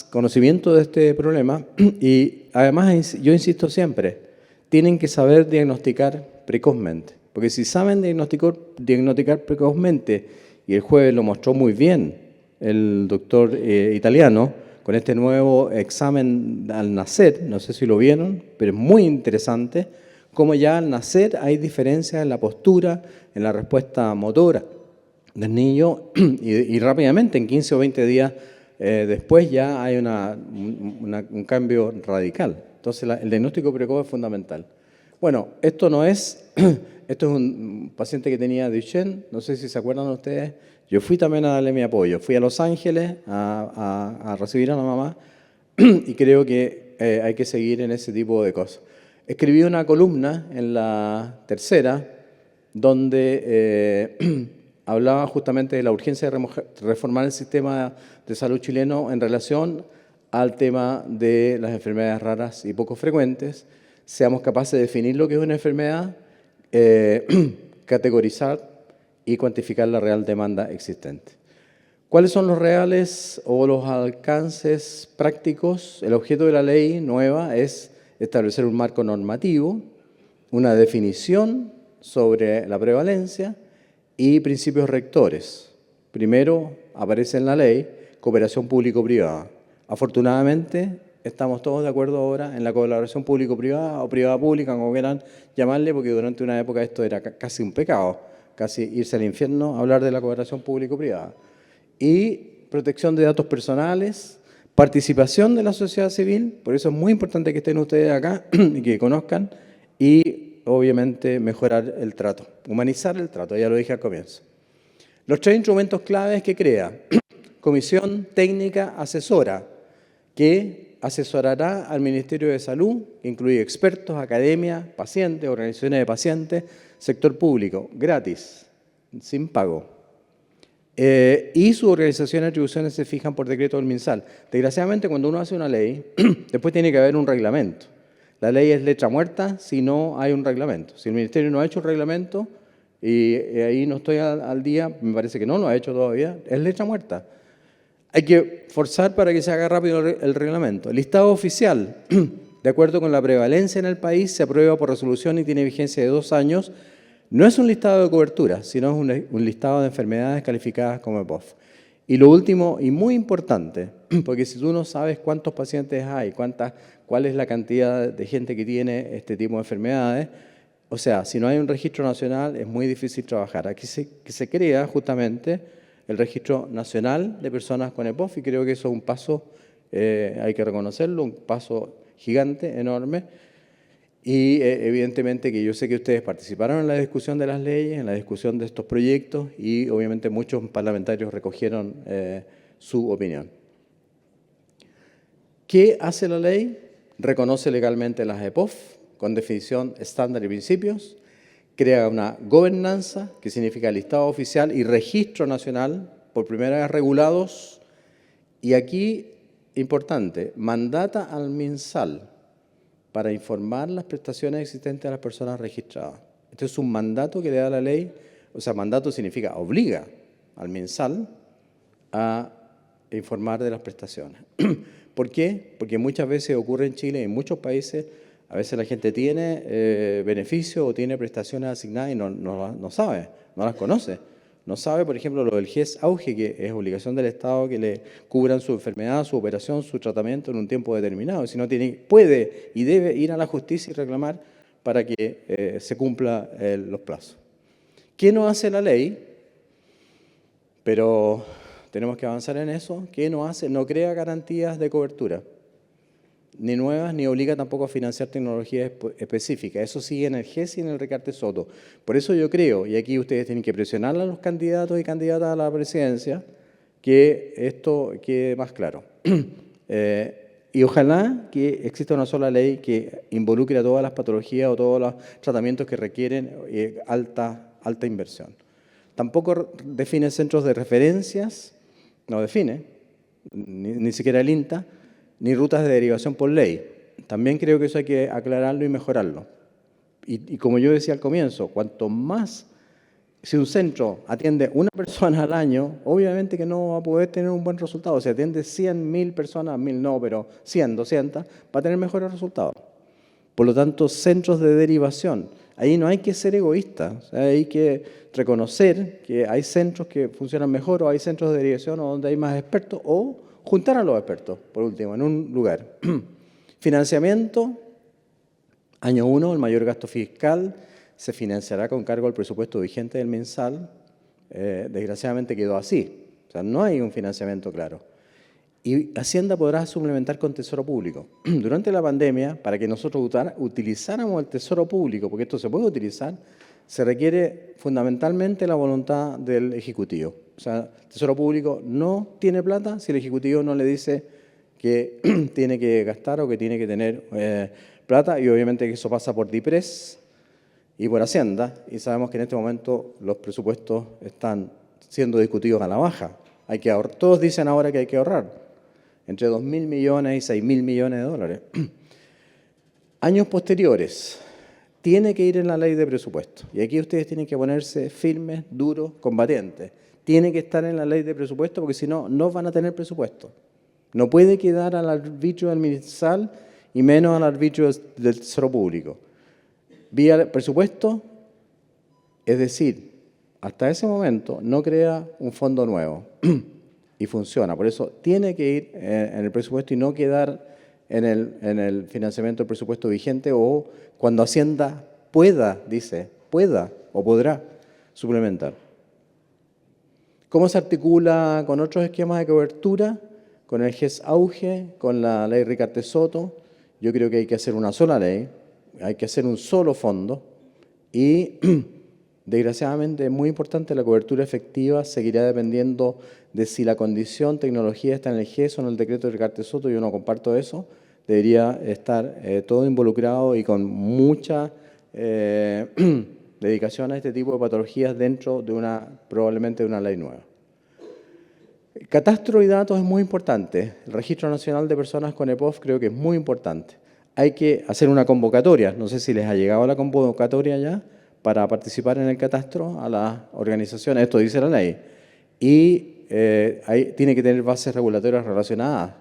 conocimiento de este problema. Y además, yo insisto siempre, tienen que saber diagnosticar precozmente, porque si saben diagnosticar precozmente, y el jueves lo mostró muy bien el doctor italiano, con este nuevo examen al nacer, no sé si lo vieron, pero es muy interesante, cómo ya al nacer hay diferencias en la postura, en la respuesta motora del niño, y rápidamente, en 15 o 20 días después, ya hay un cambio radical. Entonces, el diagnóstico precoz es fundamental. Bueno, esto es un paciente que tenía Duchenne, no sé si se acuerdan ustedes. Yo fui también a darle mi apoyo, fui a Los Ángeles a recibir a la mamá, y creo que hay que seguir en ese tipo de cosas. Escribí una columna en La Tercera, donde hablaba justamente de la urgencia de reformar el sistema de salud chileno en relación al tema de las enfermedades raras y poco frecuentes. Seamos capaces de definir lo que es una enfermedad, categorizar y cuantificar la real demanda existente. ¿Cuáles son los reales o los alcances prácticos? El objeto de la ley nueva es establecer un marco normativo, una definición sobre la prevalencia y principios rectores. Primero aparece en la ley cooperación público-privada. Afortunadamente, estamos todos de acuerdo ahora en la colaboración público-privada o privada-pública, como quieran llamarle, porque durante una época esto era casi un pecado, casi irse al infierno a hablar de la cooperación público-privada. Y protección de datos personales, participación de la sociedad civil, por eso es muy importante que estén ustedes acá y que conozcan, y obviamente mejorar el trato, humanizar el trato, ya lo dije al comienzo. Los 3 instrumentos claves que crea: Comisión Técnica Asesora, que asesorará al Ministerio de Salud, que incluye expertos, academia, pacientes, organizaciones de pacientes, sector público, gratis, sin pago. Y sus organizaciones y atribuciones se fijan por decreto del MinSal. Desgraciadamente, cuando uno hace una ley, después tiene que haber un reglamento. La ley es letra muerta si no hay un reglamento. Si el Ministerio no ha hecho un reglamento, y ahí no estoy al día, me parece que no lo ha hecho todavía, es letra muerta. Hay que forzar para que se haga rápido el reglamento. El listado oficial de acuerdo con la prevalencia en el país, se aprueba por resolución y tiene vigencia de 2 años. No es un listado de cobertura, sino es un listado de enfermedades calificadas como EPOF. Y lo último, y muy importante, porque si tú no sabes cuántos pacientes hay, cuál es la cantidad de gente que tiene este tipo de enfermedades, o sea, si no hay un registro nacional es muy difícil trabajar. Aquí se crea justamente el Registro Nacional de Personas con EPOF y creo que eso es un paso, hay que reconocerlo, un paso gigante, enorme. Y evidentemente que yo sé que ustedes participaron en la discusión de las leyes, en la discusión de estos proyectos y obviamente muchos parlamentarios recogieron su opinión. ¿Qué hace la ley? Reconoce legalmente las EPOF con definición estándar y principios, crea una gobernanza, que significa listado oficial y registro nacional, por primera vez regulados, y aquí, importante, mandata al MinSal para informar las prestaciones existentes a las personas registradas. Este es un mandato que le da la ley, o sea, mandato significa obliga al MinSal a informar de las prestaciones. ¿Por qué? Porque muchas veces ocurre en Chile y en muchos países, a veces la gente tiene beneficios o tiene prestaciones asignadas y no sabe, no las conoce. No sabe, por ejemplo, lo del GES Auge, que es obligación del Estado que le cubran su enfermedad, su operación, su tratamiento en un tiempo determinado. Si no puede y debe ir a la justicia y reclamar para que se cumpla los plazos. ¿Qué no hace la ley? Pero tenemos que avanzar en eso. ¿Qué no hace? No crea garantías de cobertura, ni nuevas, ni obliga tampoco a financiar tecnologías específicas. Eso sigue en el GES y en el Recarte Soto. Por eso yo creo, y aquí ustedes tienen que presionar a los candidatos y candidatas a la presidencia, que esto quede más claro. Y ojalá que exista una sola ley que involucre a todas las patologías o todos los tratamientos que requieren alta inversión. Tampoco define centros de referencias, no define, ni siquiera el INTA, ni rutas de derivación por ley. También creo que eso hay que aclararlo y mejorarlo. Y como yo decía al comienzo, cuanto más, si un centro atiende una persona al año, obviamente que no va a poder tener un buen resultado. Si atiende 100.000 personas, 1.000 no, pero 100, 200, va a tener mejores resultados. Por lo tanto, centros de derivación. Ahí no hay que ser egoísta, o sea, hay que reconocer que hay centros que funcionan mejor o hay centros de derivación o donde hay más expertos o juntar a los expertos, por último, en un lugar. Financiamiento, año 1, el mayor gasto fiscal se financiará con cargo al presupuesto vigente del MinSal. Desgraciadamente quedó así, o sea, no hay un financiamiento claro. Y Hacienda podrá suplementar con tesoro público. Durante la pandemia, para que nosotros utilizáramos el tesoro público, porque esto se puede utilizar, se requiere fundamentalmente la voluntad del Ejecutivo. O sea, el tesoro público no tiene plata si el Ejecutivo no le dice que tiene que gastar o que tiene que tener plata, y obviamente que eso pasa por DIPRES y por Hacienda, y sabemos que en este momento los presupuestos están siendo discutidos a la baja. Hay que ahorrar. Todos dicen ahora que hay que ahorrar entre 2.000 millones y 6.000 millones de dólares. Años posteriores, tiene que ir en la ley de presupuesto. Y aquí ustedes tienen que ponerse firmes, duros, combatientes. Tiene que estar en la ley de presupuesto porque si no, no van a tener presupuesto. No puede quedar al arbitrio del MinSal y menos al arbitrio del Tesoro Público. Vía presupuesto, es decir, hasta ese momento no crea un fondo nuevo y funciona. Por eso tiene que ir en el presupuesto y no quedar en el financiamiento del presupuesto vigente o cuando Hacienda pueda, dice, pueda o podrá suplementar. ¿Cómo se articula con otros esquemas de cobertura? Con el GES Auge, con la ley Recarte Soto. Yo creo que hay que hacer una sola ley, hay que hacer un solo fondo y desgraciadamente es muy importante, la cobertura efectiva seguirá dependiendo de si la condición tecnología está en el GES o en el decreto de Recarte Soto. Yo no comparto eso. Debería estar todo involucrado y con mucha dedicación a este tipo de patologías dentro de probablemente de una ley nueva. El catastro y datos es muy importante. El Registro Nacional de Personas con EPOF creo que es muy importante. Hay que hacer una convocatoria. No sé si les ha llegado la convocatoria ya para participar en el catastro a las organizaciones. Esto dice la ley. Y tiene que tener bases regulatorias relacionadas.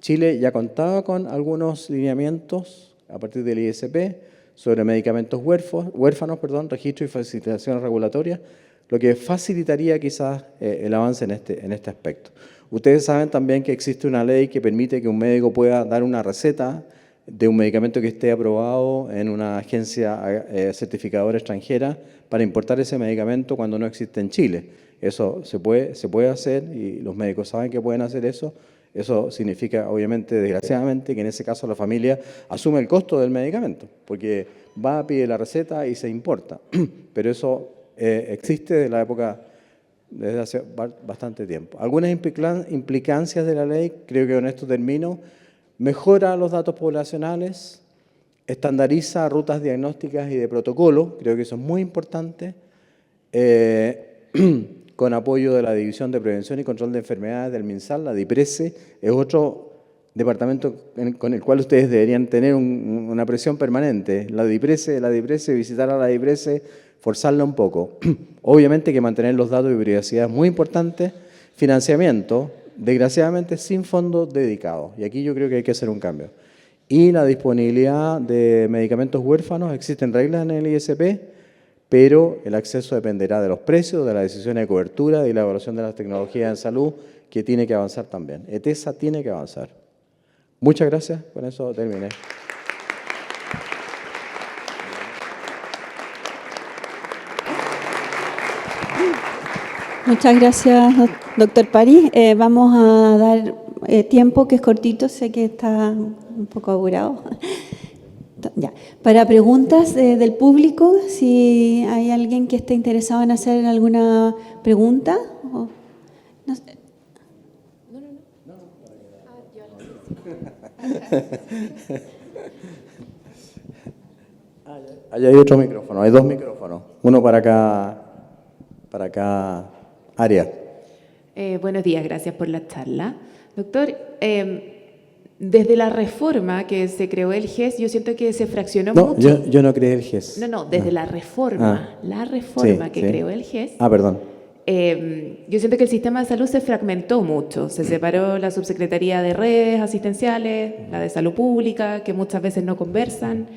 Chile ya contaba con algunos lineamientos a partir del ISP sobre medicamentos huérfanos, registro y facilitaciones regulatorias, lo que facilitaría quizás el avance en este aspecto. Ustedes saben también que existe una ley que permite que un médico pueda dar una receta de un medicamento que esté aprobado en una agencia certificadora extranjera para importar ese medicamento cuando no existe en Chile. Eso se puede hacer y los médicos saben que pueden hacer eso. Eso significa, obviamente, desgraciadamente, que en ese caso la familia asume el costo del medicamento, porque va, pide la receta y se importa. Pero eso existe desde la época, desde hace bastante tiempo. Algunas implicancias de la ley, creo que con esto termino: mejora los datos poblacionales, estandariza rutas diagnósticas y de protocolo, creo que eso es muy importante, con apoyo de la División de Prevención y Control de Enfermedades del MinSal, la DIPRESE, es otro departamento con el cual ustedes deberían tener una presión permanente. La DIPRESE, visitar a la DIPRESE, forzarla un poco. Obviamente que mantener los datos de privacidad es muy importante. Financiamiento, desgraciadamente sin fondos dedicados, y aquí yo creo que hay que hacer un cambio. Y la disponibilidad de medicamentos huérfanos, existen reglas en el ISP, pero el acceso dependerá de los precios, de las decisiones de cobertura y la evaluación de las tecnologías en salud, que tiene que avanzar también. ETESA tiene que avanzar. Muchas gracias, con eso terminé. Muchas gracias, doctor París. Vamos a dar tiempo, que es cortito, sé que está un poco apurado. Ya. Para preguntas del público, si hay alguien que esté interesado en hacer alguna pregunta. No sé. Allá hay otro micrófono, hay dos micrófonos, uno para cada área. Buenos días, gracias por la charla. Doctor, desde la reforma que se creó el GES, yo siento que se fraccionó mucho. Yo no creé el GES. No, desde la reforma que creó el GES. Perdón. Yo siento que el sistema de salud se fragmentó mucho. Se separó la subsecretaría de redes asistenciales, la de salud pública, que muchas veces no conversan.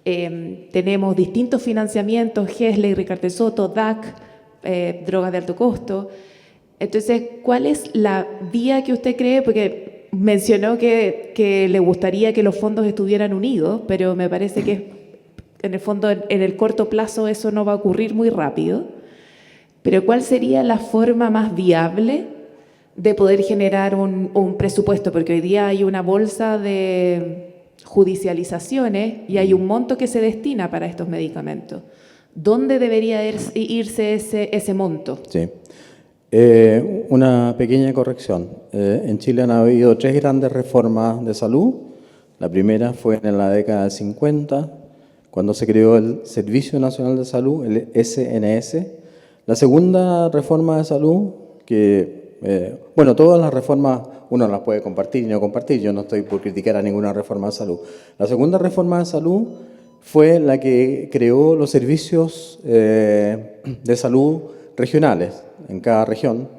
Tenemos distintos financiamientos, GES, Ley Ricardo Soto, DAC, drogas de alto costo. Entonces, ¿cuál es la vía que usted cree? Porque mencionó que le gustaría que los fondos estuvieran unidos, pero me parece que en el fondo, en el corto plazo, eso no va a ocurrir muy rápido. Pero ¿cuál sería la forma más viable de poder generar un presupuesto? Porque hoy día hay una bolsa de judicializaciones y hay un monto que se destina para estos medicamentos. ¿Dónde debería irse ese monto? Sí. Una pequeña corrección. En Chile han habido 3 grandes reformas de salud. La primera fue en la década del 50, cuando se creó el Servicio Nacional de Salud, el SNS. La segunda reforma de salud, todas las reformas uno las puede compartir y no compartir, yo no estoy por criticar a ninguna reforma de salud. La segunda reforma de salud fue la que creó los servicios de salud regionales en cada región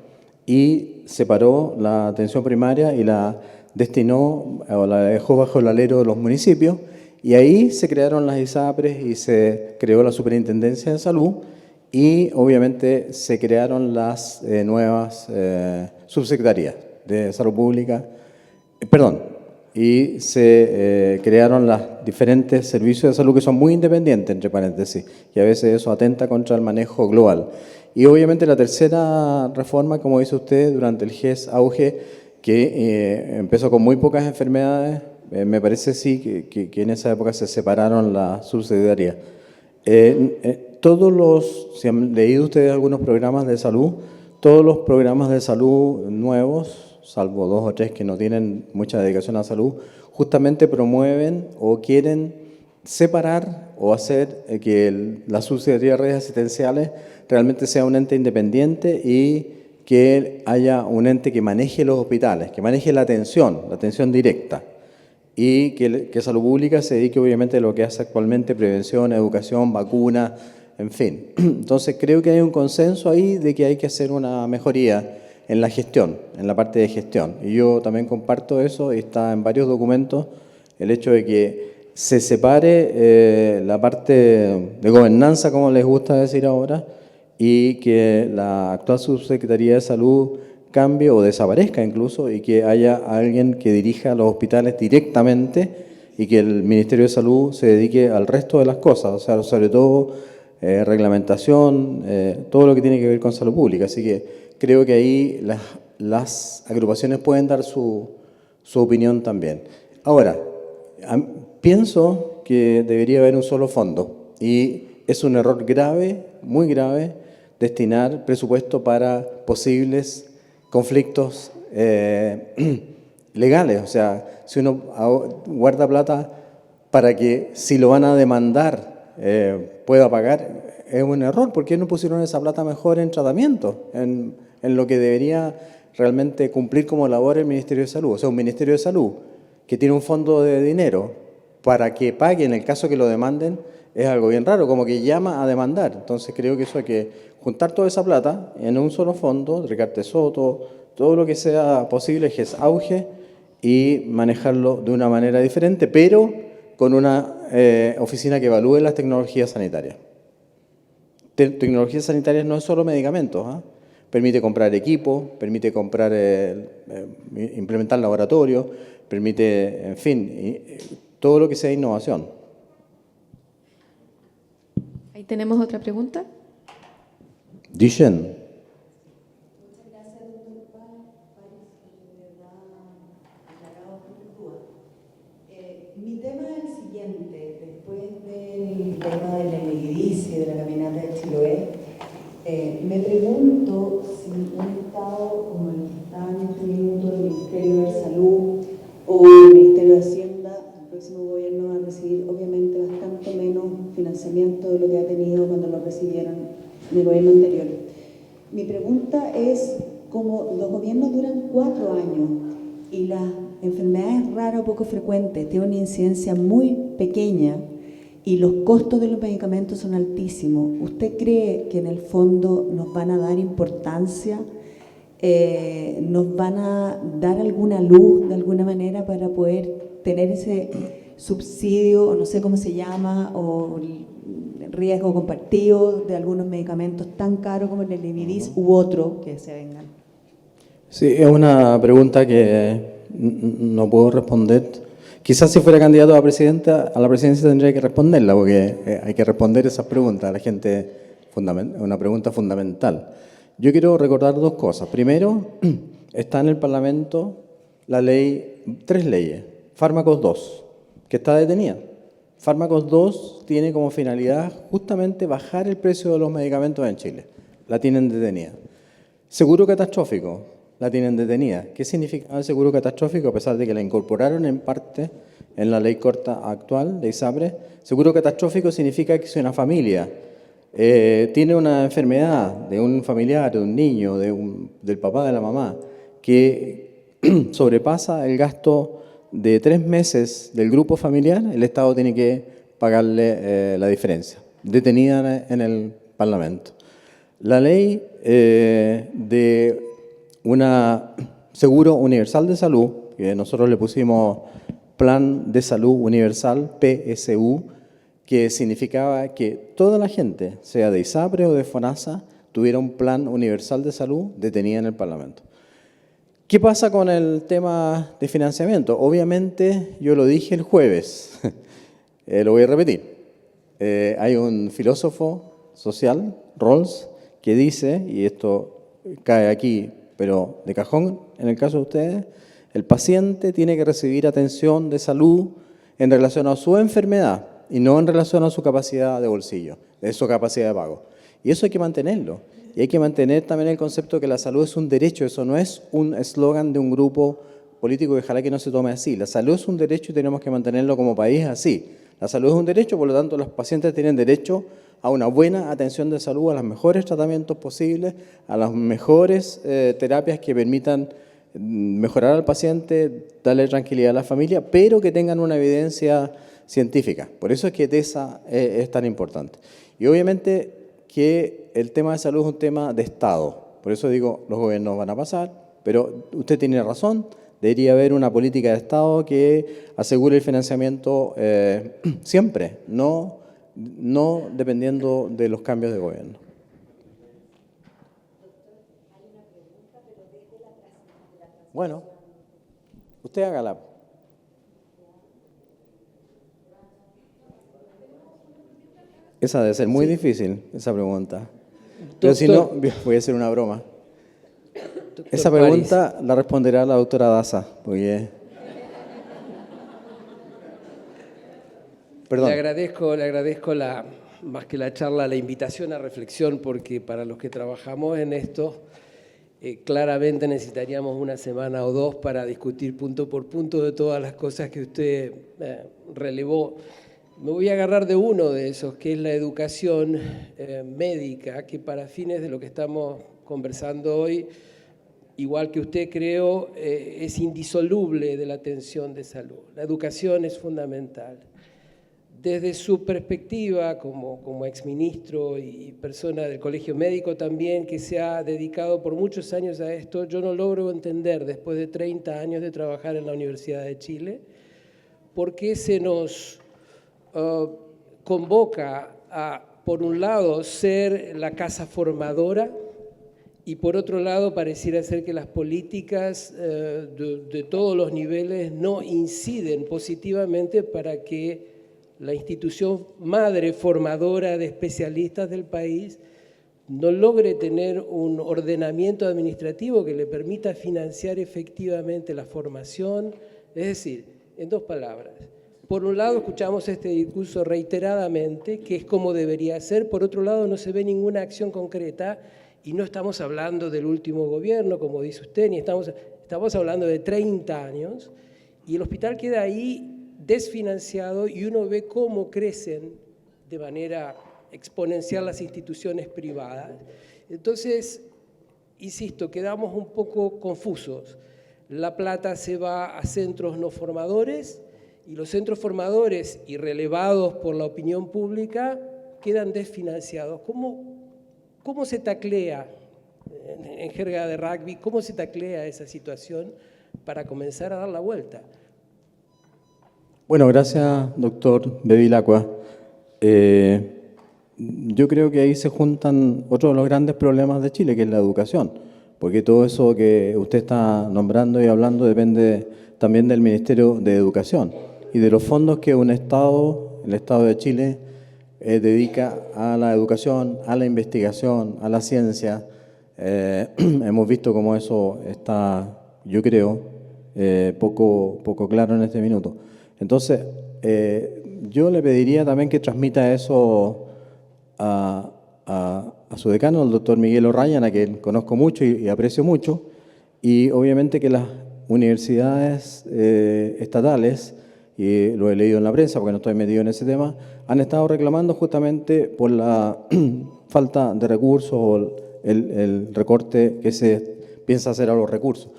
y separó la atención primaria y la destinó o la dejó bajo el alero de los municipios, y ahí se crearon las ISAPRES y se creó la Superintendencia de Salud y obviamente se crearon las nuevas subsecretarías de Salud Pública, y se crearon los diferentes servicios de salud que son muy independientes, entre paréntesis, y a veces eso atenta contra el manejo global. Y obviamente la tercera reforma, como dice usted, durante el GES auge, que empezó con muy pocas enfermedades, me parece sí que en esa época se separaron las subsidiarias. Si han leído ustedes algunos programas de salud, todos los programas de salud nuevos, salvo 2 o 3 que no tienen mucha dedicación a salud, justamente promueven o quieren separar o hacer que la subsidiaria de redes asistenciales realmente sea un ente independiente y que haya un ente que maneje los hospitales, que maneje la atención directa, y que Salud Pública se dedique obviamente a lo que hace actualmente: prevención, educación, vacunas, en fin. Entonces creo que hay un consenso ahí de que hay que hacer una mejoría. en la gestión, en la parte de gestión. Y yo también comparto eso, y está en varios documentos, el hecho de que se separe la parte de gobernanza, como les gusta decir ahora, y que la actual Subsecretaría de Salud cambie o desaparezca incluso, y que haya alguien que dirija los hospitales directamente y que el Ministerio de Salud se dedique al resto de las cosas, o sea, sobre todo reglamentación, todo lo que tiene que ver con salud pública. Así que creo que ahí las agrupaciones pueden dar su opinión también. Ahora, pienso que debería haber un solo fondo y es un error grave, muy grave, destinar presupuesto para posibles conflictos legales. O sea, si uno guarda plata para que si lo van a demandar pueda pagar, es un error. ¿Por qué no pusieron esa plata mejor en tratamiento, en lo que debería realmente cumplir como labor el Ministerio de Salud? O sea, un Ministerio de Salud que tiene un fondo de dinero para que pague en el caso que lo demanden, es algo bien raro, como que llama a demandar. Entonces creo que eso hay que juntar toda esa plata en un solo fondo, Ricarte Soto, todo lo que sea posible, que es auge, y manejarlo de una manera diferente, pero con una oficina que evalúe las tecnologías sanitarias. Tecnologías sanitarias no es solo medicamentos, ¿eh? Permite comprar equipo, permite comprar, implementar laboratorios, permite, en fin, todo lo que sea innovación. Ahí tenemos otra pregunta. Dicen. Mi tema es el siguiente. Después del tema de la Neguidis y de la caminata de Chiloé, me pregunto si un Estado como el que está en este minuto, el Ministerio de Salud o el Ministerio de Hacienda, el próximo gobierno va a recibir obviamente bastante menos financiamiento de lo que ha tenido cuando lo recibieron en el gobierno anterior. Mi pregunta es, como los gobiernos duran 4 años y las enfermedades raras o poco frecuentes tienen una incidencia muy pequeña y los costos de los medicamentos son altísimos, ¿usted cree que en el fondo nos van a dar importancia, nos van a dar alguna luz de alguna manera para poder tener ese subsidio, o no sé cómo se llama, o riesgo compartido de algunos medicamentos tan caros como el Neguidis u otro que se vengan? Sí, es una pregunta que no puedo responder. Quizás si fuera candidato a la presidencia tendría que responderla, porque hay que responder esas preguntas a la gente, es una pregunta fundamental. Yo quiero recordar dos cosas. Primero, está en el Parlamento la ley, 3 leyes, Fármacos 2, que está detenida. Fármacos 2 tiene como finalidad justamente bajar el precio de los medicamentos en Chile. La tienen detenida. Seguro catastrófico, la tienen detenida. ¿Qué significa el seguro catastrófico? A pesar de que la incorporaron en parte en la ley corta actual de ISAPRE, seguro catastrófico significa que si una familia tiene una enfermedad de un familiar, de un niño, del papá, de la mamá, que sobrepasa el gasto de 3 meses del grupo familiar, el Estado tiene que pagarle la diferencia, detenida en el Parlamento. La ley de un seguro universal de salud, que nosotros le pusimos Plan de Salud Universal, PSU, que significaba que toda la gente, sea de ISAPRE o de FONASA, tuviera un plan universal de salud, detenida en el Parlamento. ¿Qué pasa con el tema de financiamiento? Obviamente, yo lo dije el jueves, lo voy a repetir. Hay un filósofo social, Rawls, que dice, y esto cae aquí, pero de cajón, en el caso de ustedes, el paciente tiene que recibir atención de salud en relación a su enfermedad y no en relación a su capacidad de bolsillo, de su capacidad de pago. Y eso hay que mantenerlo. Y hay que mantener también el concepto de que la salud es un derecho. Eso no es un eslogan de un grupo político que ojalá que no se tome así. La salud es un derecho y tenemos que mantenerlo como país así. La salud es un derecho, por lo tanto los pacientes tienen derecho a una buena atención de salud, a los mejores tratamientos posibles, a las mejores terapias que permitan mejorar al paciente, darle tranquilidad a la familia, pero que tengan una evidencia científica. Por eso es que TESA es tan importante. Y obviamente que el tema de salud es un tema de Estado, Por eso digo, los gobiernos van a pasar, pero usted tiene razón, debería haber una política de Estado que asegure el financiamiento siempre, no dependiendo de los cambios de gobierno. Bueno, usted hágala. Esa debe ser muy difícil, esa pregunta. Pero si no, voy a hacer una broma. Esa pregunta la responderá la doctora Daza, porque... Perdón. Le agradezco más que la charla, la invitación a reflexión, porque para los que trabajamos en esto, claramente necesitaríamos una semana o dos para discutir punto por punto de todas las cosas que usted relevó. Me voy a agarrar de uno de esos, que es la educación médica, que para fines de lo que estamos conversando hoy, igual que usted creo, es indisoluble de la atención de salud. La educación es fundamental. Desde su perspectiva como exministro y persona del Colegio Médico también, que se ha dedicado por muchos años a esto, yo no logro entender, después de 30 años de trabajar en la Universidad de Chile, por qué se nos convoca a, por un lado, ser la casa formadora y por otro lado pareciera ser que las políticas de todos los niveles no inciden positivamente para que la institución madre formadora de especialistas del país no logre tener un ordenamiento administrativo que le permita financiar efectivamente la formación. Es decir, en dos palabras, por un lado escuchamos este discurso reiteradamente, que es como debería ser, por otro lado no se ve ninguna acción concreta y no estamos hablando del último gobierno, como dice usted, ni estamos hablando de 30 años, y el hospital queda ahí desfinanciado y uno ve cómo crecen de manera exponencial las instituciones privadas. Entonces, insisto, quedamos un poco confusos. La plata se va a centros no formadores y los centros formadores y relevados por la opinión pública quedan desfinanciados. ¿Cómo se taclea, en jerga de rugby, cómo se taclea esa situación para comenzar a dar la vuelta? Bueno, gracias, doctor Bevilacqua. Yo creo que ahí se juntan otro de los grandes problemas de Chile, que es la educación, porque todo eso que usted está nombrando y hablando depende también del Ministerio de Educación y de los fondos que un Estado, el Estado de Chile, dedica a la educación, a la investigación, a la ciencia. Hemos visto cómo eso está, yo creo, poco claro en este minuto. Entonces, yo le pediría también que transmita eso a su decano, el doctor Miguel O'Ryan, a quien conozco mucho y aprecio mucho, y obviamente que las universidades estatales, y lo he leído en la prensa porque no estoy metido en ese tema, han estado reclamando justamente por la falta de recursos o el recorte que se piensa hacer a los recursos.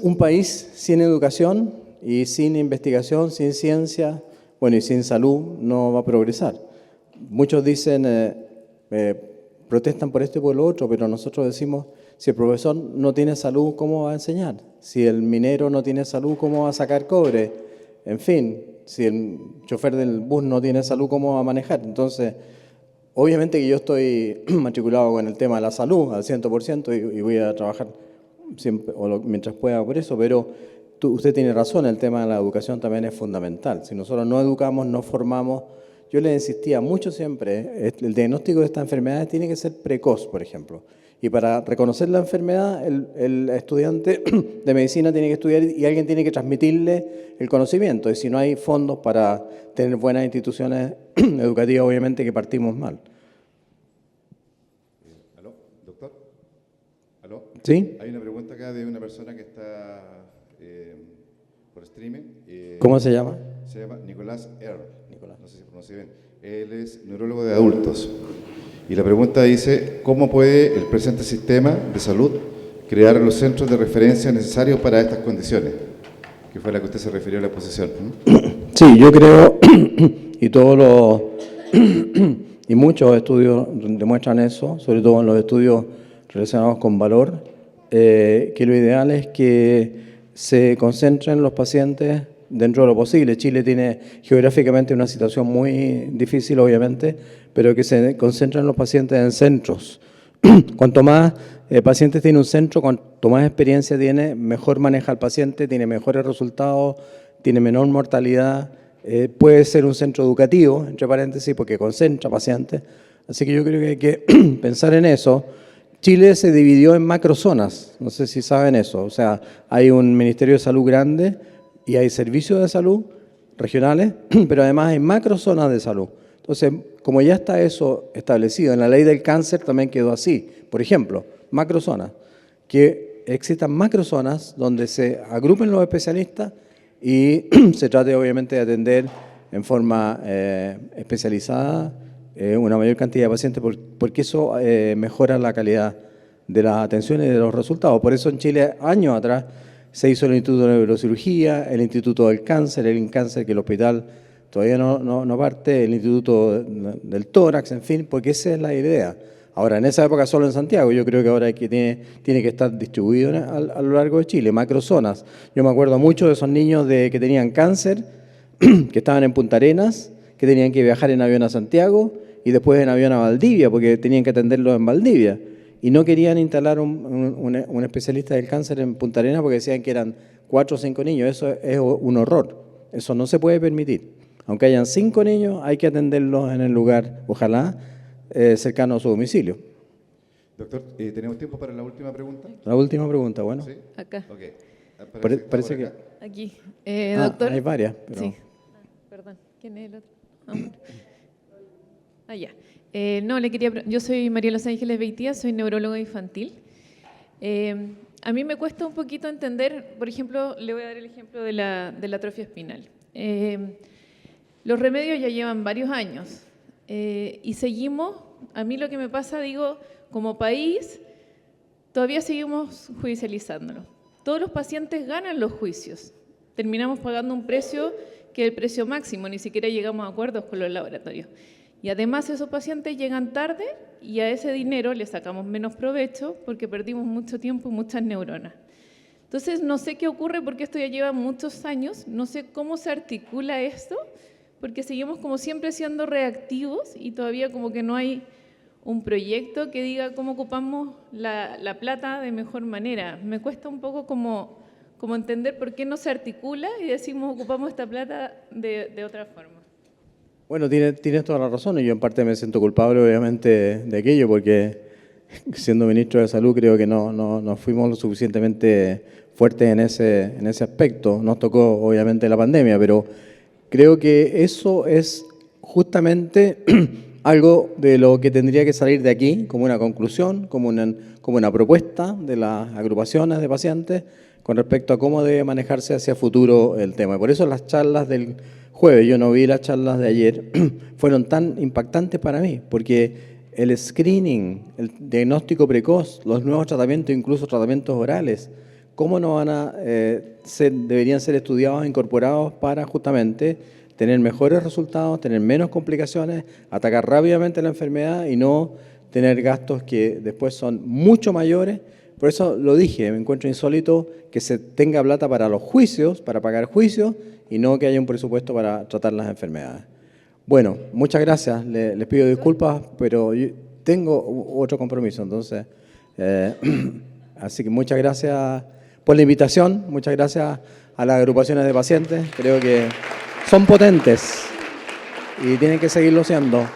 Un país sin educación y sin investigación, sin ciencia, bueno, y sin salud, no va a progresar. Muchos dicen, protestan por esto y por lo otro, pero nosotros decimos, si el profesor no tiene salud, ¿cómo va a enseñar? Si el minero no tiene salud, ¿cómo va a sacar cobre? En fin, si el chofer del bus no tiene salud, ¿cómo va a manejar? Entonces, obviamente que yo estoy matriculado con el tema de la salud al 100% y voy a trabajar siempre, mientras pueda por eso, pero usted tiene razón, el tema de la educación también es fundamental. Si nosotros no educamos, no formamos, yo le insistía mucho siempre, el diagnóstico de estas enfermedades tiene que ser precoz, por ejemplo. Y para reconocer la enfermedad, el estudiante de medicina tiene que estudiar y alguien tiene que transmitirle el conocimiento. Y si no hay fondos para tener buenas instituciones educativas, obviamente que partimos mal. ¿Aló, doctor? ¿Aló? ¿Sí? Hay una pregunta acá de una persona que está por streaming. ¿Cómo se llama? Se llama Nicolás R. Nicolás. No sé si pronuncia bien. Él es neurólogo de adultos. Y la pregunta dice, ¿cómo puede el presente sistema de salud crear los centros de referencia necesarios para estas condiciones? Que fue a la que usted se refirió en la exposición. Sí, yo creo, y muchos estudios demuestran eso, sobre todo en los estudios relacionados con valor, que lo ideal es que se concentren los pacientes dentro de lo posible. Chile tiene geográficamente una situación muy difícil, obviamente, pero que se concentren los pacientes en centros. Cuanto más pacientes tiene un centro, cuanto más experiencia tiene, mejor maneja al paciente, tiene mejores resultados, tiene menor mortalidad. Puede ser un centro educativo, entre paréntesis, porque concentra pacientes. Así que yo creo que hay que pensar en eso. Chile se dividió en macrozonas, no sé si saben eso. O sea, hay un Ministerio de Salud grande y hay servicios de salud regionales, pero además hay macrozonas de salud. Entonces, como ya está eso establecido, en la ley del cáncer también quedó así. Por ejemplo, macrozonas, que existan macrozonas donde se agrupen los especialistas y se trate obviamente de atender en forma especializada una mayor cantidad de pacientes, porque eso mejora la calidad de las atenciones y de los resultados. Por eso en Chile, años atrás, se hizo el Instituto de Neurocirugía, el Instituto del Cáncer, el INCANCER, que el hospital todavía no parte, el Instituto del Tórax, en fin, porque esa es la idea. Ahora, en esa época solo en Santiago, yo creo que ahora tiene que estar distribuido a lo largo de Chile, macrozonas. Yo me acuerdo mucho de esos niños que tenían cáncer, que estaban en Punta Arenas, que tenían que viajar en avión a Santiago y después en avión a Valdivia, porque tenían que atenderlos en Valdivia. Y no querían instalar un especialista del cáncer en Punta Arenas porque decían que eran 4 o 5 niños. Eso es un horror. Eso no se puede permitir. Aunque hayan 5 niños, hay que atenderlos en el lugar, ojalá, cercano a su domicilio. Doctor, ¿tenemos tiempo para la última pregunta? La última pregunta, bueno. ¿Sí? Acá, Ok. Parece que... aquí. Doctor. Hay varias. Pero... Sí. Perdón, ¿quién es el otro? Ya. No, yo soy María Los Ángeles Beitía, soy neuróloga infantil. A mí me cuesta un poquito entender, por ejemplo, le voy a dar el ejemplo de la atrofia espinal. Los remedios ya llevan varios años y seguimos, a mí lo que me pasa, digo, como país, todavía seguimos judicializándolo. Todos los pacientes ganan los juicios, terminamos pagando un precio que es el precio máximo, ni siquiera llegamos a acuerdos con los laboratorios. Y además esos pacientes llegan tarde y a ese dinero le sacamos menos provecho porque perdimos mucho tiempo y muchas neuronas. Entonces no sé qué ocurre porque esto ya lleva muchos años, no sé cómo se articula esto, porque seguimos como siempre siendo reactivos y todavía como que no hay un proyecto que diga cómo ocupamos la plata de mejor manera. Me cuesta un poco como entender por qué no se articula y decimos ocupamos esta plata de otra forma. Bueno, tienes toda la razón y yo en parte me siento culpable obviamente de aquello porque siendo ministro de Salud creo que no fuimos lo suficientemente fuertes en ese aspecto. Nos tocó obviamente la pandemia, pero creo que eso es justamente algo de lo que tendría que salir de aquí como una conclusión, como una propuesta de las agrupaciones de pacientes con respecto a cómo debe manejarse hacia futuro el tema. Y por eso las charlas del jueves, yo no vi las charlas de ayer, fueron tan impactantes para mí, porque el screening, el diagnóstico precoz, los nuevos tratamientos, incluso tratamientos orales, cómo no van deberían ser estudiados e incorporados para justamente tener mejores resultados, tener menos complicaciones, atacar rápidamente la enfermedad y no tener gastos que después son mucho mayores. Por eso lo dije, me encuentro insólito que se tenga plata para los juicios, para pagar juicios, y no que haya un presupuesto para tratar las enfermedades. Bueno, muchas gracias, les pido disculpas, pero yo tengo otro compromiso, entonces, así que muchas gracias por la invitación, muchas gracias a las agrupaciones de pacientes, creo que son potentes y tienen que seguirlo siendo.